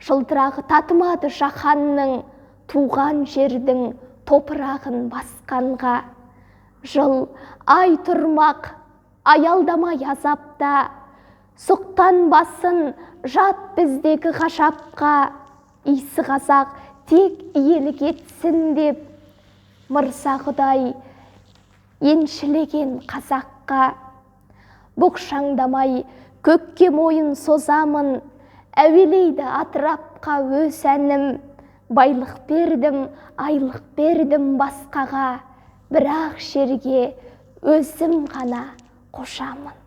жылтырағы татымады жаһанның, туған жердің топырағын басқанға. Жыл ай тұрмақ, аялдамай азапта, сұқтан басын жат біздегі ғажапқа, исі қазақ тек иелік етсін деп, мырза Құдай еншілеген қазаққа. Бұқшаңдамай көкке мойын созамын, әуелейді атырапқа өз әнім, байлық бердім, айлық бердім басқаға, бірақ жерге өзім ғана қошамын.